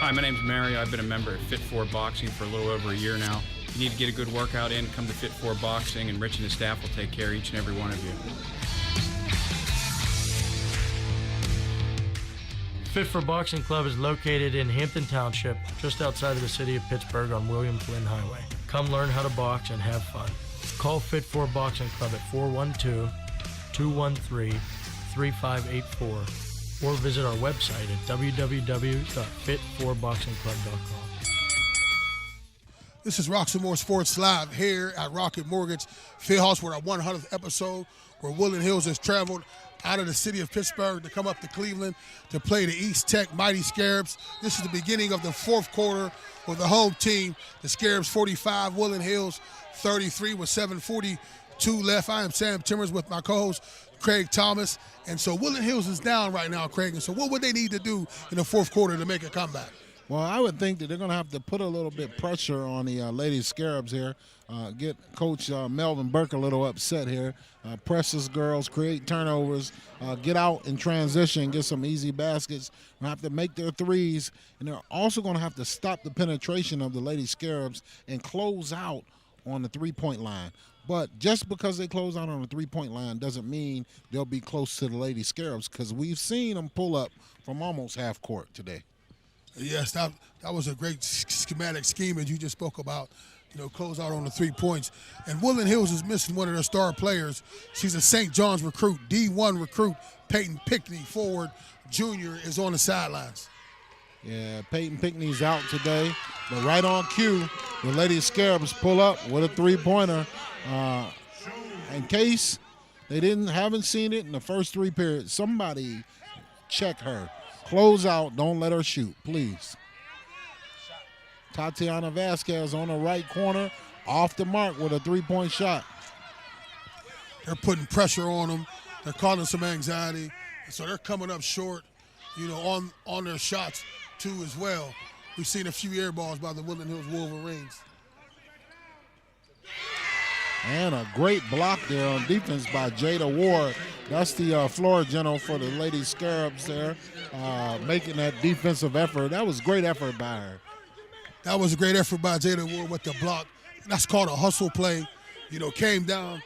Hi, my name's Mario. I've been a member at Fit 4 Boxing for a little over a year now. If you need to get a good workout in, come to Fit 4 Boxing, and Rich and his staff will take care of each and every one of you. Fit for Boxing Club is located in Hampton Township, just outside of the city of Pittsburgh on William Flynn Highway. Come learn how to box and have fun. Call Fit for Boxing Club at 412-213-3584 or visit our website at www.fit4boxingclub.com. This is Rock Some More Sports Live here at Rocket Mortgage Fieldhouse with our 100th episode, where Woodland Hills has traveled out of the city of Pittsburgh to come up to Cleveland to play the East Tech Mighty Scarabs. This is the beginning of the fourth quarter with the home team. The Scarabs 45, Woodland Hills 33 with 7:42 left. I am Sam Timmers with my co-host Craig Thomas. And so Woodland Hills is down right now, Craig. And so what would they need to do in the fourth quarter to make a comeback? Well, I would think that they're going to have to put a little bit pressure on the Lady Scarabs here, get Coach Melvin Burke a little upset here, press his girls, create turnovers, get out in transition, get some easy baskets. They'll have to make their threes, and they're also going to have to stop the penetration of the Lady Scarabs and close out on the three-point line. But just because they close out on the three-point line doesn't mean they'll be close to the Lady Scarabs, because we've seen them pull up from almost half court today. Yes, that was a great schematic scheme as you just spoke about, close out on the 3 points. And Woodland Hills is missing one of their star players. She's a St. John's recruit, D1 recruit. Peyton Pickney, forward, junior, is on the sidelines. Yeah, Peyton Pickney's out today, but right on cue, the Lady Scarabs pull up with a three-pointer. In case they haven't seen it in the first three periods, somebody check her. Close out, don't let her shoot, please. Tatiana Vasquez on the right corner, off the mark with a three-point shot. They're putting pressure on them. They're causing some anxiety. So they're coming up short, on their shots too as well. We've seen a few air balls by the Woodland Hills Wolverines. And a great block there on defense by Jada Ward. That's the floor general for the Lady Scarabs there, making that defensive effort. That was great effort by her. That was a great effort by Jada Ward with the block. That's called a hustle play. Came down,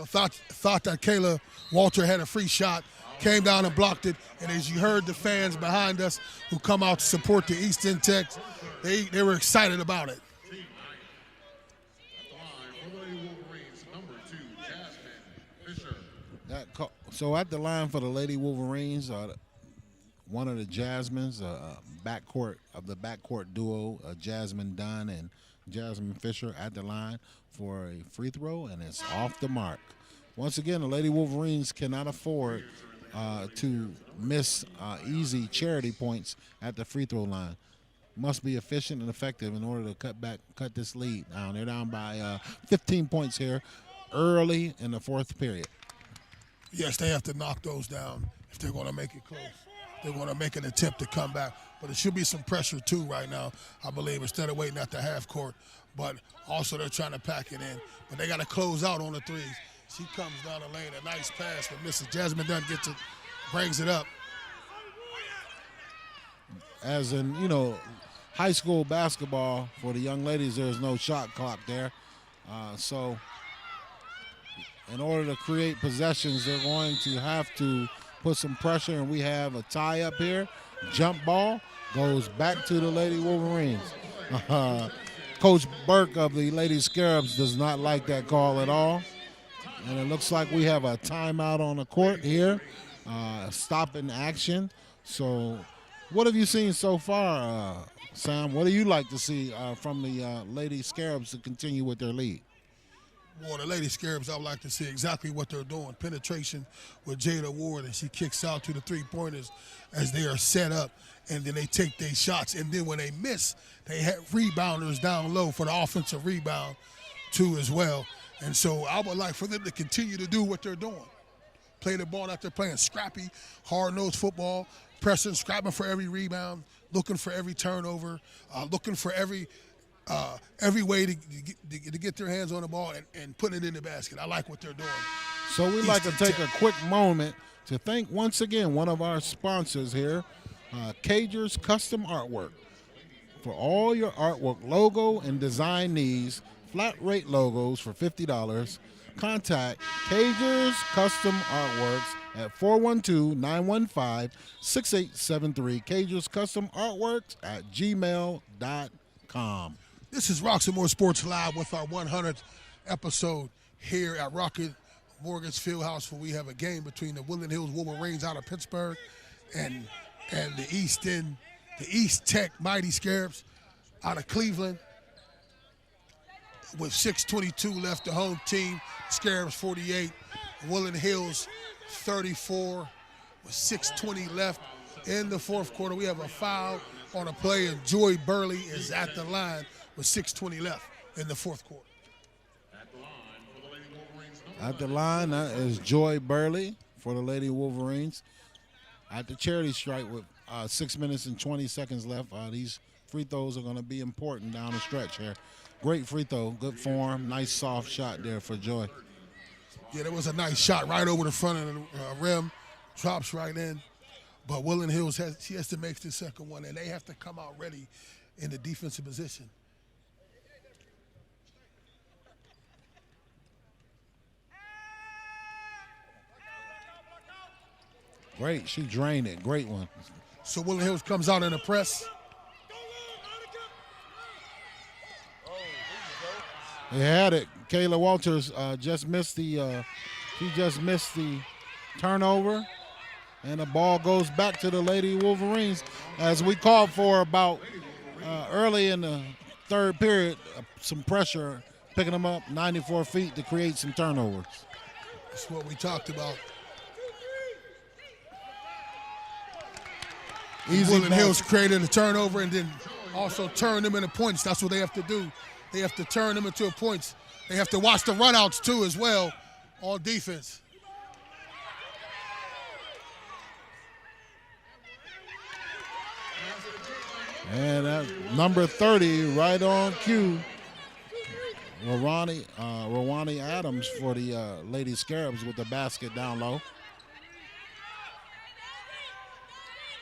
thought that Kayla Walter had a free shot, came down and blocked it. And as you heard the fans behind us who come out to support the Eastern Tech, they were excited about it. So at the line for the Lady Wolverines, one of the Jasmines, backcourt duo, Jasmine Dunn and Jasmine Fisher at the line for a free throw, and it's off the mark. Once again, the Lady Wolverines cannot afford to miss easy charity points at the free throw line. Must be efficient and effective in order to cut this lead down. They're down by 15 points here early in the fourth period. Yes, they have to knock those down if they're going to make it close. They're going to make an attempt to come back. But it should be some pressure, too, right now, I believe, instead of waiting at the half court. But also they're trying to pack it in. But they got to close out on the threes. She comes down the lane, a nice pass, but misses. Jasmine Dunn brings it up. As in, high school basketball, for the young ladies, there's no shot clock there. So in order to create possessions, they're going to have to put some pressure, and we have a tie up here. Jump ball goes back to the Lady Wolverines. Coach Burke of the Lady Scarabs does not like that call at all. And it looks like we have a timeout on the court here, stopping action. So what have you seen so far, Sam? What do you like to see from the Lady Scarabs to continue with their lead? Well, the Lady Scarabs, I would like to see exactly what they're doing. Penetration with Jada Ward, and she kicks out to the three-pointers as they are set up, and then they take their shots. And then when they miss, they have rebounders down low for the offensive rebound, too, as well. And so I would like for them to continue to do what they're doing. Play the ball that they're playing, scrappy, hard-nosed football, pressing, scrapping for every rebound, looking for every turnover, looking for every way to get their hands on the ball and put it in the basket. I like what they're doing. So we'd like to take a quick moment to thank once again one of our sponsors here, Cager's Custom Artwork. For all your artwork, logo, and design needs, flat rate logos for $50. Contact Cagers Custom Artworks at 412-915-6873. Cagers Custom Artworks at gmail.com. This is Rocks and More Sports Live with our 100th episode here at Rocket Mortgage Fieldhouse, where we have a game between the Woodland Hills Wolverines out of Pittsburgh and the East Tech Mighty Scarabs out of Cleveland. With 6:22 left, the home team, Scarabs 48, Woodland Hills 34 with 6:20 left in the fourth quarter. We have a foul on a play, and Joy Burley is at the line with 6:20 left in the fourth quarter. At the line, that is Joy Burley for the Lady Wolverines. At the charity strike with 6 minutes and 20 seconds left, these free throws are going to be important down the stretch here. Great free throw, good form, nice soft shot there for Joy. Yeah, that was a nice shot right over the front of the rim, drops right in. But Woodland Hills has to make the second one, and they have to come out ready in the defensive position. Great, she drained it, great one. So Woodland Hills comes out in the press. They had it. Kayla Walters just missed the turnover, and the ball goes back to the Lady Wolverines as we called for about early in the third period. Some pressure, picking them up 94 feet to create some turnovers. That's what we talked about. Woodland Hills created a turnover and then also turn them into points. That's what they have to do. They have to turn them into points. They have to watch the runouts too as well on defense. And number 30 right on cue, Rawani Adams for the Lady Scarabs with the basket down low.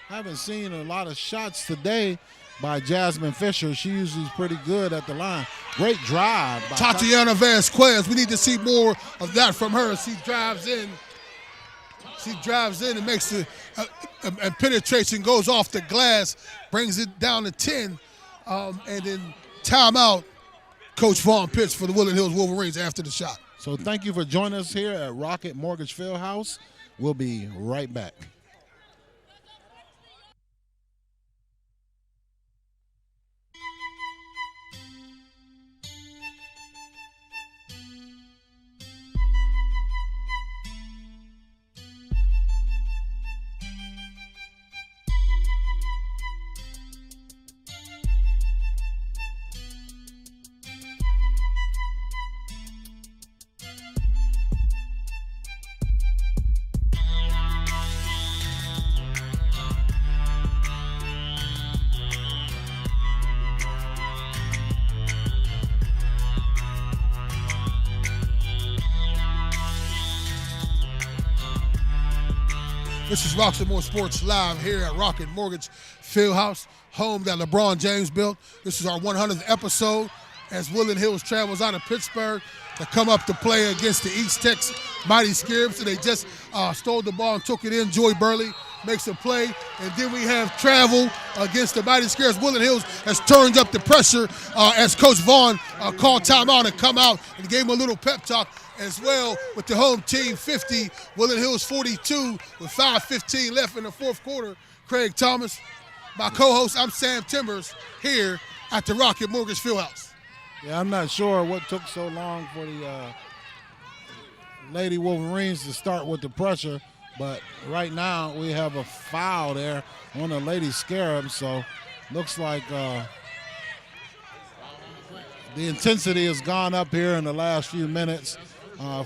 Haven't seen a lot of shots today by Jasmine Fisher. She usually is pretty good at the line. Great drive by Tatiana Vasquez. We need to see more of that from her. She drives in. She drives in and makes it and penetration goes off the glass, brings it down to 10, and then timeout. Coach Vaughn Pitts for the Woodland Hills Wolverines after the shot. So thank you for joining us here at Rocket Mortgage Fieldhouse. We'll be right back. This is Rocks and More Sports Live here at Rocket Mortgage Fieldhouse, home that LeBron James built. This is our 100th episode as Woodland Hills travels out of Pittsburgh to come up to play against the East Texas Mighty Scarabs. So they just stole the ball and took it in. Joy Burley makes a play. And then we have travel against the Mighty Scarabs. Woodland Hills has turned up the pressure as Coach Vaughn called timeout and come out and gave him a little pep talk as well with the home team 50, Woodland Hills 42 with 5:15 left in the fourth quarter. Craig Thomas, my co-host, I'm Sam Timbers here at the Rocket Mortgage Fieldhouse. Yeah, I'm not sure what took so long for the Lady Wolverines to start with the pressure, but right now we have a foul there on the Lady Scarabs, so looks like the intensity has gone up here in the last few minutes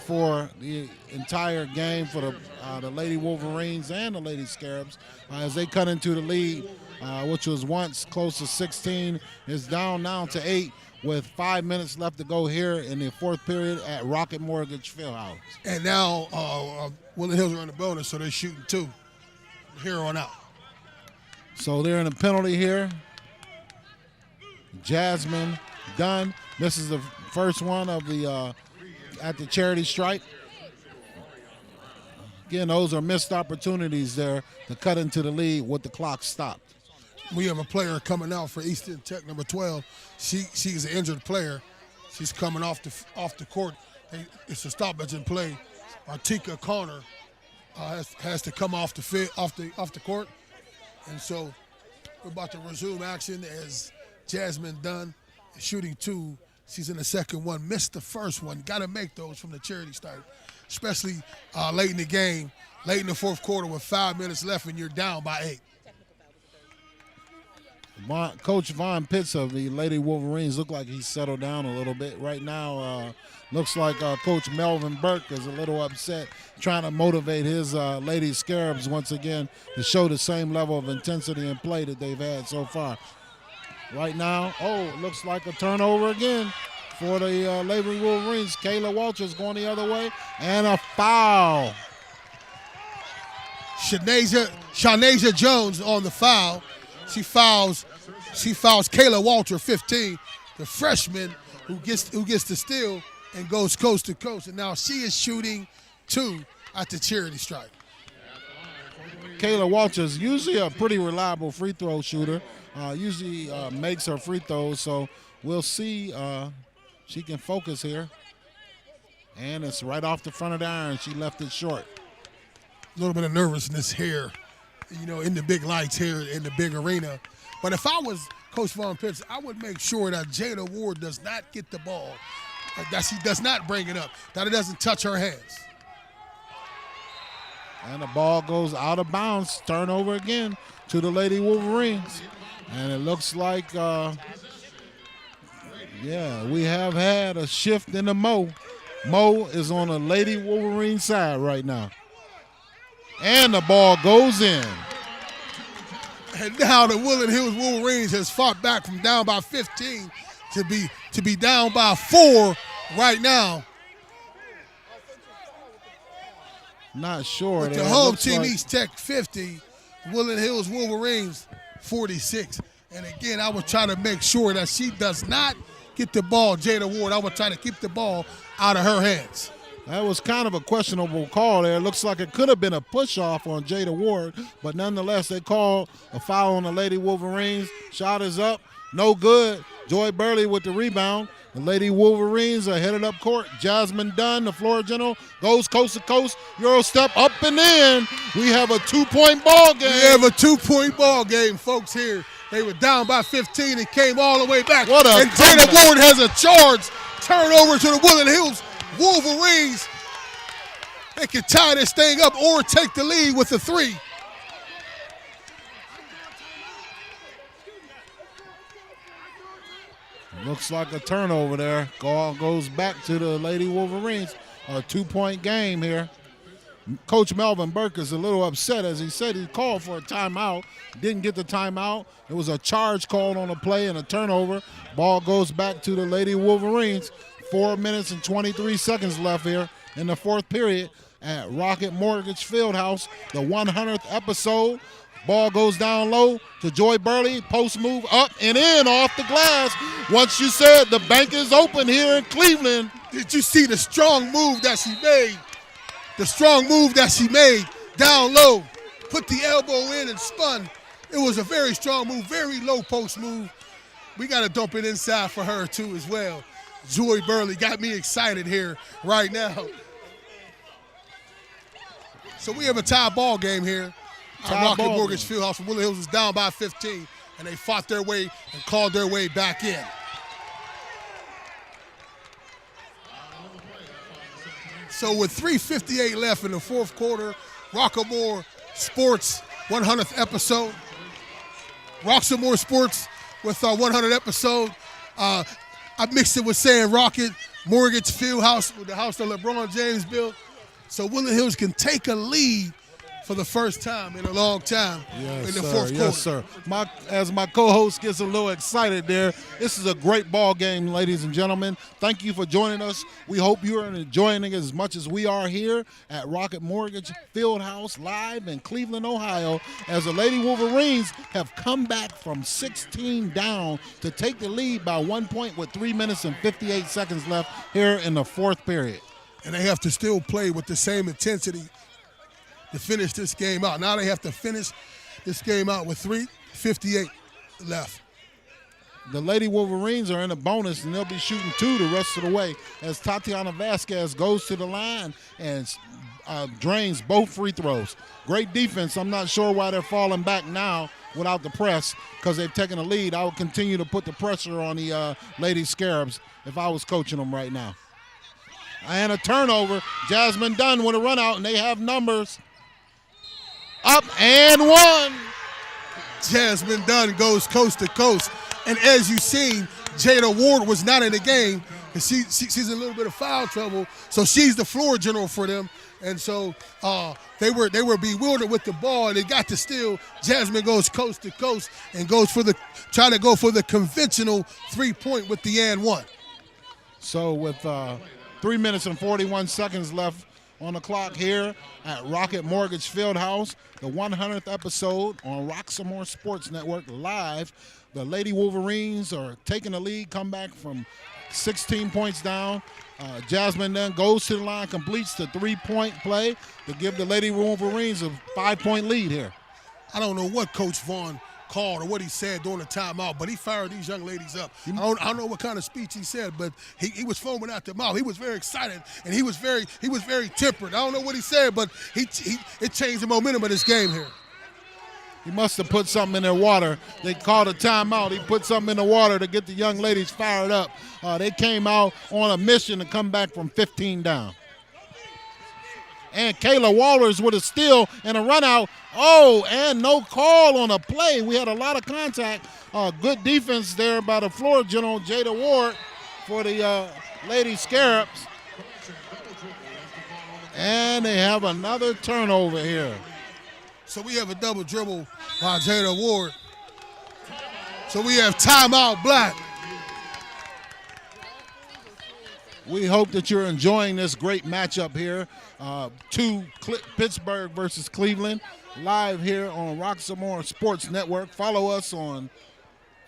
for the entire game for the Lady Wolverines and the Lady Scarabs as they cut into the lead, which was once close to 16, is down now to 8 with 5 minutes left to go here in the fourth period at Rocket Mortgage Fieldhouse. And now Woodland Hills are in the bonus, so they're shooting 2 here on out. So they're in a penalty here. Jasmine Dunn Misses the first one of the at the charity stripe. Again, those are missed opportunities there to cut into the lead with the clock stopped. We have a player coming out for Eastern Tech, number 12. She's an injured player. She's coming off the court. It's a stoppage in play. Artika Connor has to come off the court, and so we're about to resume action as Jasmine Dunn is shooting 2. She's in the second one. Missed the first one. Got to make those from the charity stripe, especially late in the game, late in the fourth quarter with 5 minutes left and you're down by 8. Coach Von Pitts of the Lady Wolverines look like he's settled down a little bit. Right now, looks like Coach Melvin Burke is a little upset, trying to motivate his Lady Scarabs once again to show the same level of intensity and play that they've had so far. Right now, it looks like a turnover again for the Lady Wolverines. Kayla Walters going the other way, and a foul. Shanasia Jones on the foul. She fouls Kayla Walter, 15, the freshman who gets the steal and goes coast to coast. And now she is shooting 2 at the charity stripe. Kayla Walters, usually a pretty reliable free throw shooter, usually makes her free throws. So we'll see. She can focus here. And it's right off the front of the iron. She left it short. A little bit of nervousness here, in the big lights here in the big arena. But if I was Coach Von Pitts, I would make sure that Jada Ward does not get the ball, that she does not bring it up, that it doesn't touch her hands. And the ball goes out of bounds. Turnover again to the Lady Wolverines. And it looks like, we have had a shift in the Mo. Mo is on the Lady Wolverine side right now. And the ball goes in. And now the Woodland Hills Wolverines has fought back from down by 15 to be down by 4 right now. Not sure. With the home team East Tech 50, Woodland Hills Wolverines 46. And again, I would try to make sure that she does not get the ball, Jada Ward. I would try to keep the ball out of her hands. That was kind of a questionable call there. It looks like it could have been a push-off on Jada Ward, but nonetheless, they call a foul on the Lady Wolverines. Shot is up, no good. Joy Burley with the rebound. The Lady Wolverines are headed up court. Jasmine Dunn, the floor general, goes coast to coast. Euro step up and in. We have a 2-point ball game. We have a 2-point ball game, folks, here. They were down by 15 and came all the way back. And Jada Ward has a charge. Turnover to the Woodland Hills Wolverines. They can tie this thing up or take the lead with a 3. Looks like a turnover there. Ball goes back to the Lady Wolverines. A 2-point game here. Coach Melvin Burke is a little upset, as he said he called for a timeout. Didn't get the timeout. It was a charge called on a play and a turnover. Ball goes back to the Lady Wolverines. 4 minutes and 23 seconds left here in the fourth period at Rocket Mortgage Fieldhouse, the 100th episode. Ball goes down low to Joy Burley. Post move up and in off the glass. Once you said the bank is open here in Cleveland. Did you see the strong move that she made? The strong move that she made down low. Put the elbow in and spun. It was a very strong move, very low post move. We got to dump it inside for her too as well. Joy Burley got me excited here right now. So we have a tie ball game here. Rocket Mortgage Fieldhouse from Woodland Hills was down by 15, and they fought their way and clawed their way back in. So with 3:58 left in the fourth quarter, Rock'emore Sports 100th episode. Rock'emore Sports with our 100th episode. I mixed it with saying Rocket Mortgage Fieldhouse, with the house that LeBron James built. So Woodland Hills can take a lead for the first time in a long time in the fourth quarter. Yes, sir. As my co-host gets a little excited there, this is a great ball game, ladies and gentlemen. Thank you for joining us. We hope you are enjoying it as much as we are here at Rocket Mortgage Fieldhouse live in Cleveland, Ohio, as the Lady Wolverines have come back from 16 down to take the lead by 1 point with 3 minutes and 58 seconds left here in the fourth period. And they have to still play with the same intensity to finish this game out. Now they have to finish this game out with 3:58 left. The Lady Wolverines are in a bonus, and they'll be shooting 2 the rest of the way as Tatiana Vasquez goes to the line and drains both free throws. Great defense. I'm not sure why they're falling back now without the press because they've taken a lead. I would continue to put the pressure on the Lady Scarabs if I was coaching them right now. And a turnover. Jasmine Dunn with a run out, and they have numbers. Up and one. Jasmine Dunn goes coast to coast. And as you've seen, Jada Ward was not in the game because she's in a little bit of foul trouble. So she's the floor general for them. And so they were bewildered with the ball. They got to steal. Jasmine goes coast to coast and goes trying to go for the conventional 3-point with the and one. So with 3 minutes and 41 seconds left on the clock here at Rocket Mortgage Fieldhouse, the 100th episode on Roxamore Sports Network live. The Lady Wolverines are taking the lead, come back from 16 points down. Jasmine then goes to the line, completes the 3-point play to give the Lady Wolverines a 5-point lead here. I don't know what Coach Vaughn called or what he said during the timeout, but he fired these young ladies up. I don't know what kind of speech he said, but he was foaming out the mouth. He was very excited, and he was very tempered. I don't know what he said, but it changed the momentum of this game here. He must have put something in their water. They called a timeout. He put something in the water to get the young ladies fired up. They came out on a mission to come back from 15 down. And Kayla Wallers with a steal and a run out. Oh, and no call on a play. We had a lot of contact. Good defense there by the floor general, Jada Ward, for the Lady Scarabs. And they have another turnover here. So we have a double dribble by Jada Ward. So we have timeout Black. We hope that you're enjoying this great matchup here. Pittsburgh versus Cleveland, live here on Roxamore Sports Network. Follow us on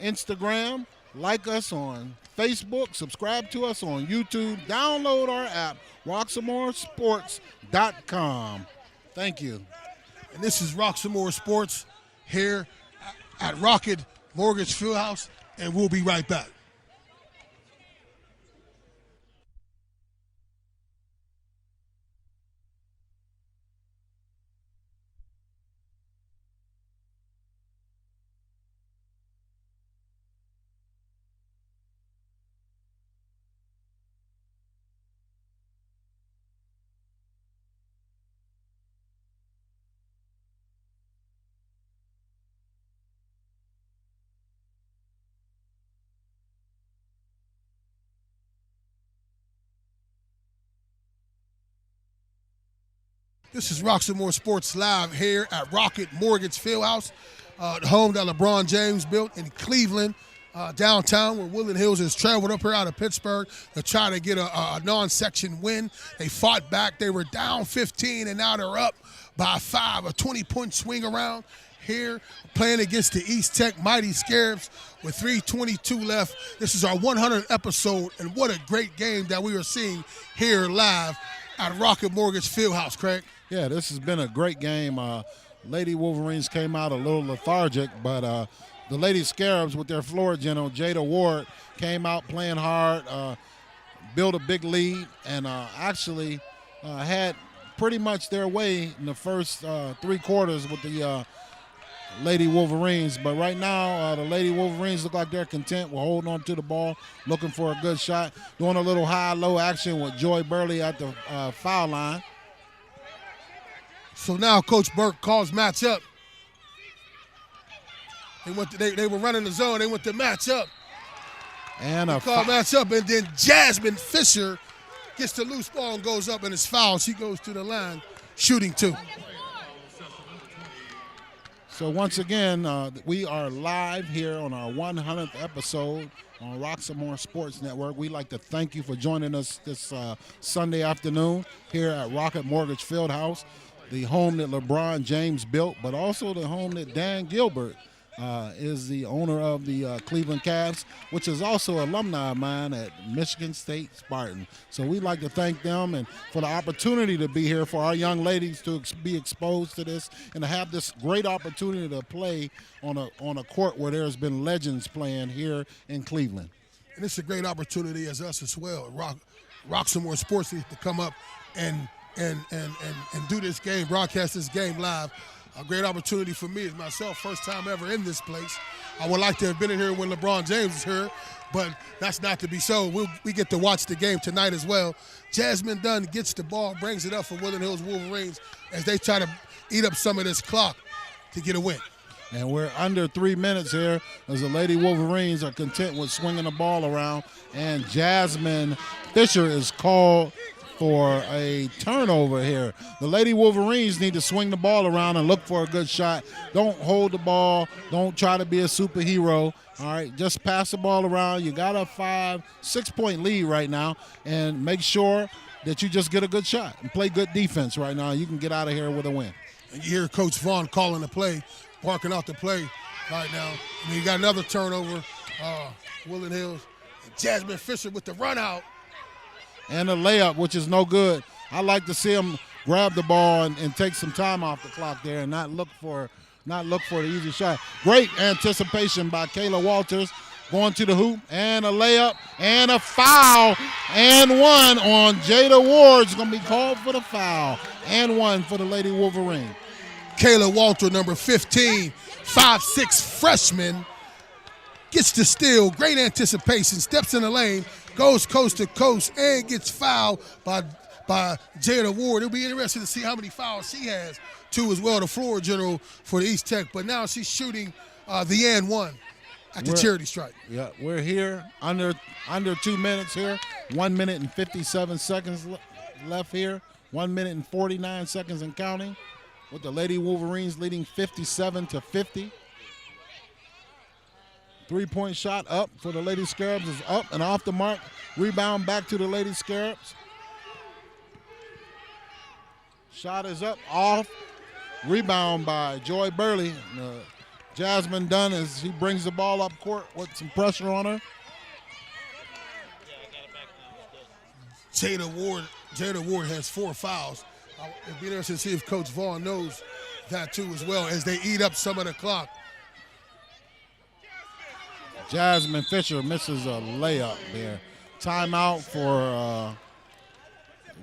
Instagram, like us on Facebook, subscribe to us on YouTube, download our app, roxamoresports.com. Thank you. And this is Roxamore Sports here at Rocket Mortgage Fieldhouse, and we'll be right back. This is Roxamore Sports Live here at Rocket Mortgage Fieldhouse, the home that LeBron James built in Cleveland, downtown, where Woodland Hills has traveled up here out of Pittsburgh to try to get a non-section win. They fought back. They were down 15, and now they're up by 5, a 20-point swing around here, playing against the East Tech Mighty Scarabs with 3:22 left. This is our 100th episode, and what a great game that we are seeing here live at Rocket Mortgage Fieldhouse, Craig. Yeah, this has been a great game. Lady Wolverines came out a little lethargic, but the Lady Scarabs with their floor general, Jada Ward, came out playing hard, built a big lead, and actually had pretty much their way in the first 3 quarters with the Lady Wolverines. But right now, the Lady Wolverines look like they're content. We're holding on to the ball, looking for a good shot, doing a little high-low action with Joy Burley at the foul line. So now Coach Burke calls match up. They were running the zone. They went to match up. And a call match up, and then Jasmine Fisher gets the loose ball and goes up and is fouled. She goes to the line, shooting 2. So once again, we are live here on our 100th episode on Roxamore Sports Network. We'd like to thank you for joining us this Sunday afternoon here at Rocket Mortgage Fieldhouse, the home that LeBron James built, but also the home that Dan Gilbert is the owner of the Cleveland Cavs, which is also alumni of mine at Michigan State Spartan. So we'd like to thank them and for the opportunity to be here for our young ladies to be exposed to this and to have this great opportunity to play on a court where there's been legends playing here in Cleveland. And it's a great opportunity as us as well. Roxamore Sports League to come up and do this game, broadcast this game live. A great opportunity for me as myself, first time ever in this place. I would like to have been in here when LeBron James was here, but that's not to be so. We get to watch the game tonight as well. Jasmine Dunn gets the ball, brings it up for Woodland Hills Wolverines as they try to eat up some of this clock to get a win. And we're under 3 minutes here as the Lady Wolverines are content with swinging the ball around. And Jasmine Fisher is called for a turnover here. The Lady Wolverines need to swing the ball around and look for a good shot. Don't hold the ball. Don't try to be a superhero. All right, just pass the ball around. You got a 5-6 point lead right now, and make sure that you just get a good shot and play good defense right now. You can get out of here with a win. And you hear Coach Vaughn calling the play, barking out the play right now. I mean, you got another turnover, Woodland Hills. And Jasmine Fisher with the run out. And a layup, which is no good. I like to see him grab the ball and take some time off the clock there and not look for the easy shot. Great anticipation by Kayla Walters going to the hoop, and a layup and a foul, and one on Jada Ward's going to be called for the foul, and one for the Lady Wolverine. Kayla Walter, number 15, 5'6" freshman, gets the steal. Great anticipation, steps in the lane, goes coast to coast, and gets fouled by Jada Ward. It'll be interesting to see how many fouls she has, too, as well, the floor general for the East Tech. But now she's shooting the and one at the charity stripe. Yeah, we're here under 2 minutes here. 1 minute and 57 seconds left here. 1 minute and 49 seconds and counting, with the Lady Wolverines leading 57-50. 3-point shot up for the Lady Scarabs is up and off the mark. Rebound back to the Lady Scarabs. Shot is up, off. Rebound by Joy Burley. Jasmine Dunn as she brings the ball up court with some pressure on her. Jada Ward has 4 fouls. It'd be interesting to see if Coach Vaughn knows that too as well as they eat up some of the clock. Jasmine Fisher misses a layup there. Timeout for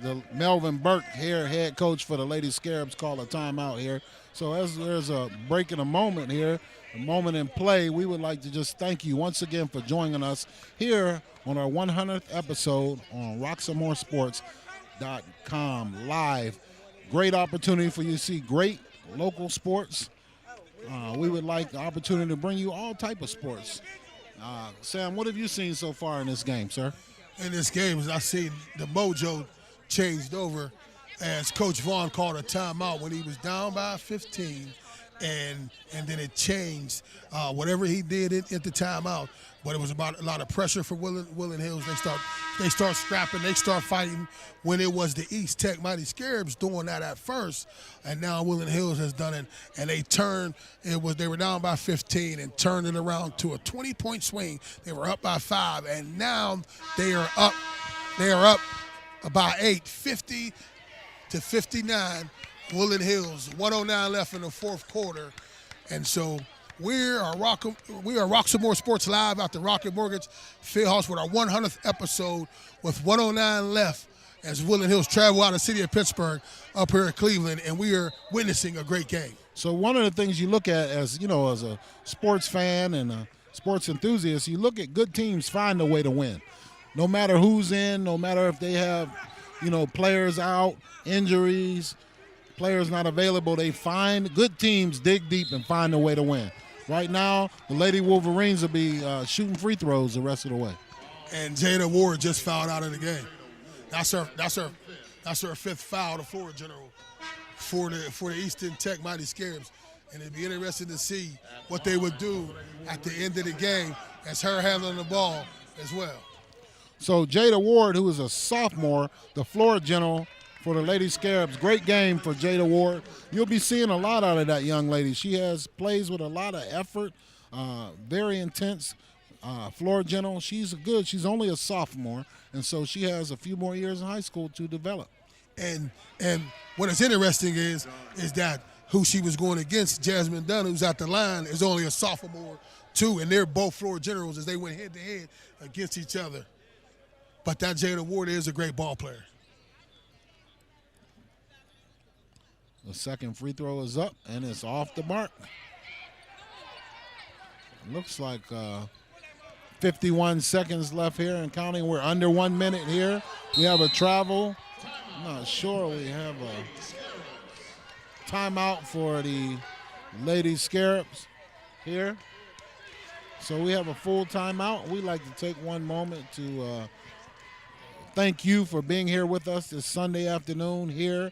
the Melvin Burke here, head coach for the Lady Scarabs, call a timeout here. So as there's a break in a moment here, a moment in play, we would like to just thank you once again for joining us here on our 100th episode on RoxamoreSports.com live. Great opportunity for you to see great local sports. We would like the opportunity to bring you all type of sports. Sam, what have you seen so far in this game, sir? In this game, as I seen the mojo changed over as Coach Vaughn called a timeout when he was down by 15, and then it changed. Whatever he did at the timeout, but it was about a lot of pressure for Woodland Hills. They start scrapping, they start fighting when it was the East Tech Mighty Scarabs doing that at first, and now Woodland Hills has done it, and they turned. They were down by 15 and turned it around to a 20-point swing. They were up by 5, and now they are up. They are up by 8, 50-59. Woodland Hills, 109 left in the fourth quarter, and so we are Roxamore Sports Live out the Rocket Mortgage Fieldhouse with our 100th episode with 109 left as Woodland Hills travel out of the city of Pittsburgh up here in Cleveland, and we are witnessing a great game. So one of the things you look at as a sports fan and a sports enthusiast, you look at good teams find a way to win. No matter who's in, no matter if they have, players out, injuries, players not available, they find good teams, dig deep and find a way to win. Right now, the Lady Wolverines will be shooting free throws the rest of the way. And Jada Ward just fouled out of the game. That's her 5th foul, the floor general for the Eastern Tech Mighty Scarabs. and it'd be interesting to see what they would do at the end of the game as her handling the ball as well. So Jada Ward, who is a sophomore, the floor general for the Lady Scarabs. Great game for Jada Ward. You'll be seeing a lot out of that young lady. She plays with a lot of effort, very intense floor general. She's good. She's only a sophomore, and so she has a few more years in high school to develop. And what is interesting is that who she was going against, Jasmine Dunn, who's at the line, is only a sophomore too, and they're both floor generals as they went head to head against each other. But that Jada Ward is a great ball player. The second free throw is up, and it's off the mark. It looks like 51 seconds left here and counting. We're under 1 minute here. We have a travel. I'm not sure. We have a timeout for the Lady Scarabs here. So we have a full timeout. We'd like to take one moment to thank you for being here with us this Sunday afternoon here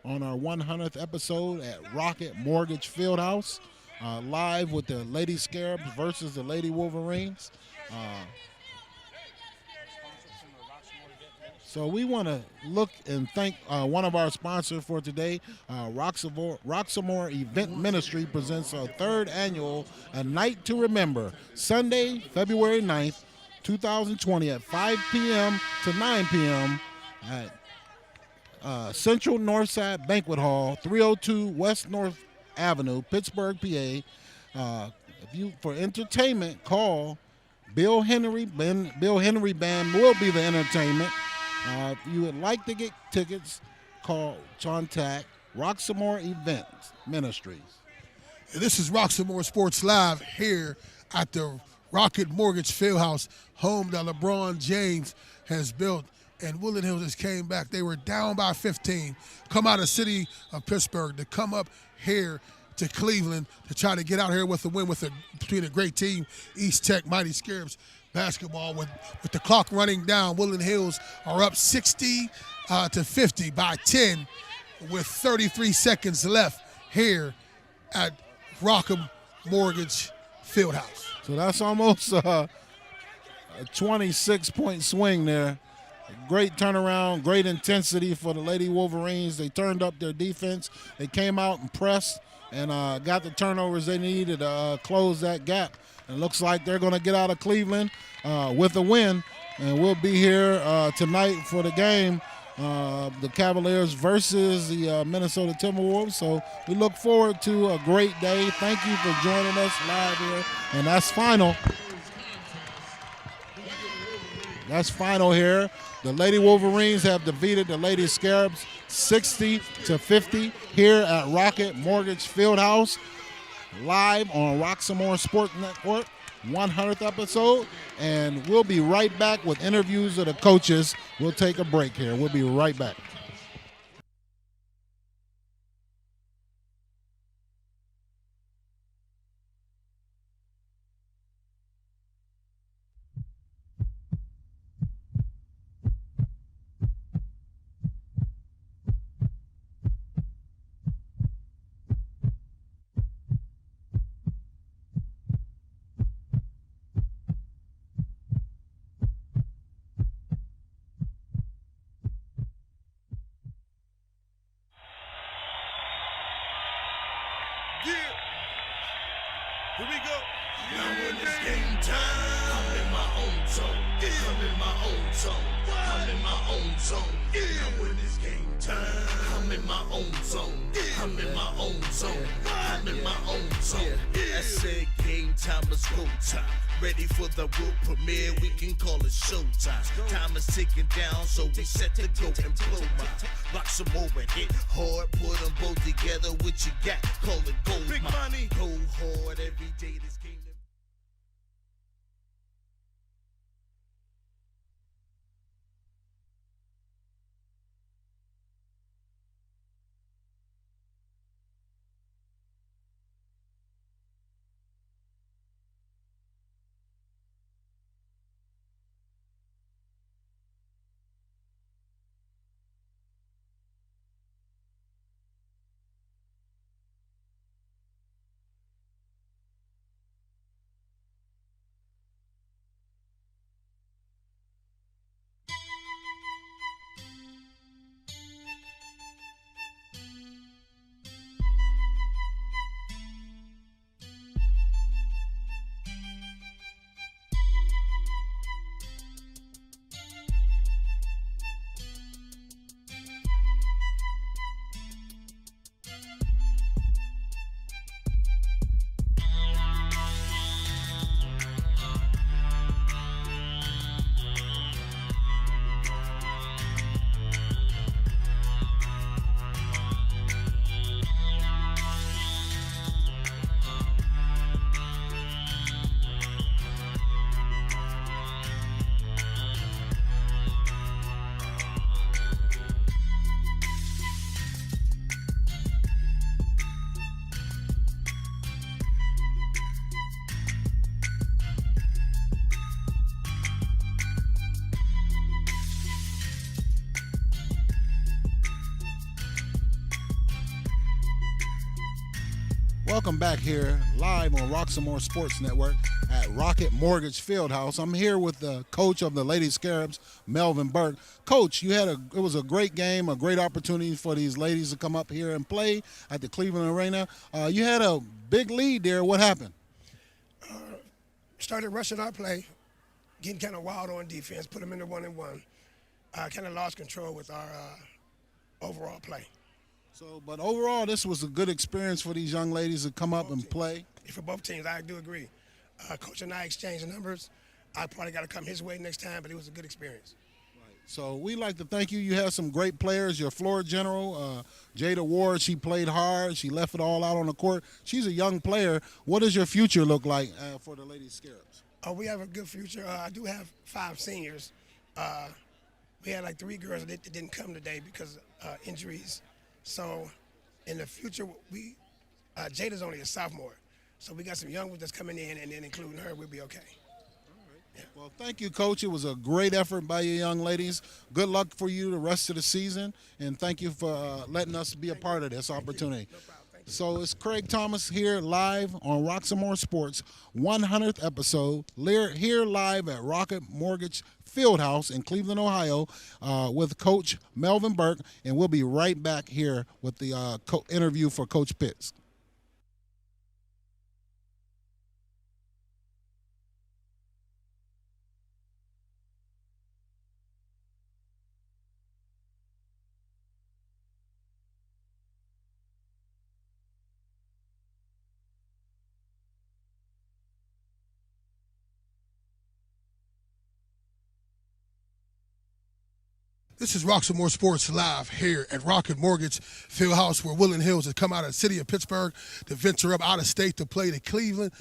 on our 100th episode at Rocket Mortgage Fieldhouse, live with the Lady Scarabs versus the Lady Wolverines. So we want to look and thank one of our sponsors for today. Roxamore Event Ministry presents our third annual A Night to Remember, Sunday, February 9th, 2020 at 5 p.m. to 9 p.m. at Central Northside Banquet Hall, 302 West North Avenue, Pittsburgh, PA. For entertainment, call Bill Henry. Bill Henry Band will be the entertainment. If you would like to get tickets, contact Roxamore Events Ministries. And this is Roxamore Sports Live here at the Rocket Mortgage Fieldhouse, home that LeBron James has built. And Woodland Hills just came back. They were down by 15, come out of the city of Pittsburgh to come up here to Cleveland to try to get out here with a win between a great team, East Tech Mighty Scarabs basketball. With the clock running down, Woodland Hills are up 60 to 50 by 10 with 33 seconds left here at Rocket Mortgage Fieldhouse. So that's almost a 26-point swing there. Great turnaround, great intensity for the Lady Wolverines. They turned up their defense. They came out and pressed and got the turnovers they needed to close that gap. And it looks like they're going to get out of Cleveland with a win. And we'll be here tonight for the game, the Cavaliers versus the Minnesota Timberwolves. So we look forward to a great day. Thank you for joining us live here. And that's final. That's final here. The Lady Wolverines have defeated the Lady Scarabs 60 to 50 here at Rocket Mortgage Fieldhouse, live on Roxamore Sports Network, 100th episode. And we'll be right back with interviews of the coaches. We'll take a break here. We'll be right back. Yeah. Here we go. Now when it's game time, I'm in my own zone. Yeah. I'm in my own zone. I'm in my own zone. Yeah. Now when it's game time, I'm in my own zone. Yeah. I'm in my own zone. I'm in my own zone. Yeah. I said game time, let's go time. Ready for the world premiere, we can call it showtime. Time is ticking down, so we set to go and blow mine. Rock some more and hit hard, put them both together. What you got, call it gold. Big money. Go hard every day, this game. Welcome back here live on Roxamore Sports Network at Rocket Mortgage Fieldhouse. I'm here with the coach of the Lady Scarabs, Melvin Burke. Coach, it was a great game, a great opportunity for these ladies to come up here and play at the Cleveland Arena. You had a big lead there. What happened? Started rushing our play, getting kind of wild on defense, put them in the 1-and-1. Kind of lost control with our overall play. But overall, this was a good experience for these young ladies to come up and play. For both teams, I do agree. Coach and I exchanged numbers. I probably got to come his way next time, but it was a good experience. So we'd like to thank you. You have some great players. Your floor general, Jada Ward, she played hard. She left it all out on the court. She's a young player. What does your future look like for the Lady Scarabs? We have a good future. I do have 5 seniors. We had like 3 girls that didn't come today because of injuries. So in the future, Jada's only a sophomore. So we got some young ones that's coming in, and then including her, we'll be okay. Yeah. Well, thank you, Coach. It was a great effort by your young ladies. Good luck for you the rest of the season, and thank you for letting us be a part of this opportunity. No problem. Thank you. So it's Craig Thomas here live on Roxamore Sports, 100th episode, here live at Rocket Mortgage Fieldhouse in Cleveland, Ohio, with Coach Melvin Burke, and we'll be right back here with the interview for Coach Pitts. This is Roxamore Sports Live here at Rocket Mortgage Fieldhouse, where Woodland Hills has come out of the city of Pittsburgh to venture up out of state to play the Cleveland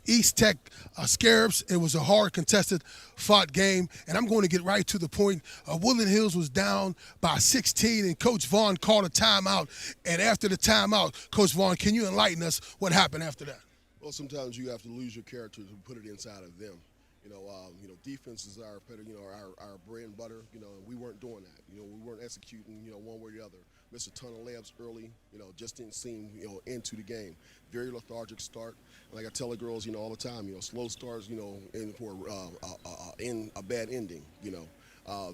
East Tech Scarabs. It was a hard, contested, fought game, and I'm going to get right to the point. Woodland Hills was down by 16, and Coach Vaughn called a timeout. And after the timeout, Coach Vaughn, can you enlighten us what happened after that? Well, sometimes you have to lose your character to put it inside of them. Defense is our bread and butter. And we weren't doing that. We weren't executing. One way or the other. Missed a ton of layups early. Just didn't seem into the game. Very lethargic start. Like I tell the girls, all the time. Slow starts. In a bad ending.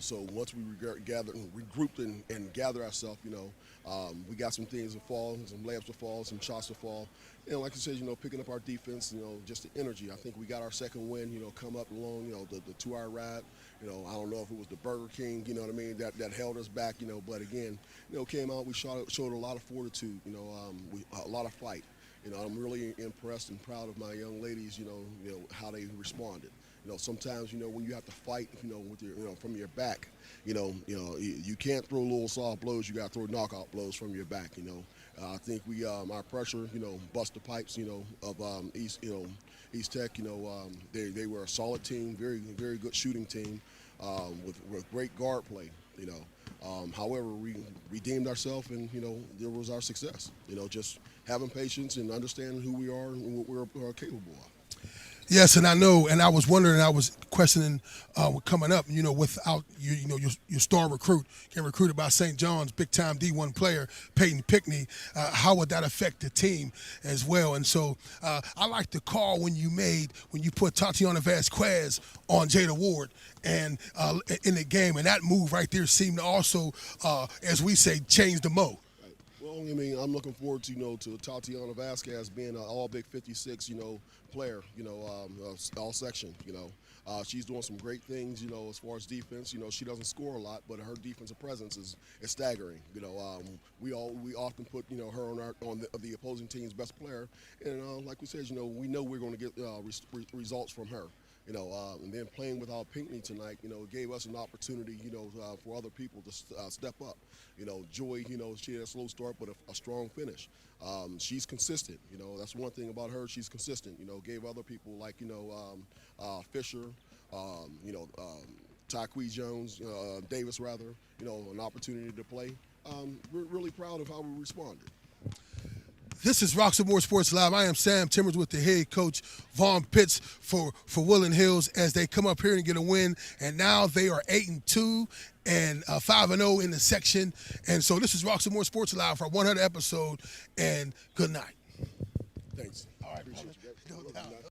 So once we regrouped and gathered ourselves, we got some things to fall, some layups to fall, some shots to fall. And like I said, picking up our defense, just the energy. I think we got our second win, come up along, the 2-hour ride. I don't know if it was the Burger King, that held us back, but again, came out, we showed a lot of fortitude, a lot of fight. I'm really impressed and proud of my young ladies, how they responded. Sometimes, when you have to fight, with your, from your back, you can't throw little soft blows. You got to throw knockout blows from your back. I think we, our pressure, bust the pipes, of East Tech. They were a solid team, very, very good shooting team, with great guard play. However, we redeemed ourselves, and there was our success. Just having patience and understanding who we are and what we're capable of. Yes, and I know, and I was wondering, I was questioning coming up, without your star recruit, getting recruited by St. John's, big-time D1 player, Peyton Pickney, how would that affect the team as well? And so I like the call when you put Tatiana Vasquez on Jada Ward and in the game, and that move right there seemed to also, as we say, change the mo. Well, I'm looking forward to Tatiana Vasquez being an all Big 56, player, all section, she's doing some great things, as far as defense. She doesn't score a lot, but her defensive presence is staggering. We often put her on the opposing team's best player, and like we said, we know we're going to get results from her. And then playing without Pinkney tonight, gave us an opportunity, for other people to step up. Joy, she had a slow start, but a strong finish. She's consistent. That's one thing about her. She's consistent. Gave other people like, Fisher, Tyquee Jones, Davis rather, an opportunity to play. We're really proud of how we responded. This is Roxamore Sports Live. I am Sam Timmers with the head coach, Vaughn Pitts, for Woodland Hills as they come up here and get a win. And now they are 8-2 and 5-0 in the section. And so this is Roxamore Sports Live for 100 episode. And good night. Thanks. All right, Appreciate brother. you. No Love you, doubt. man.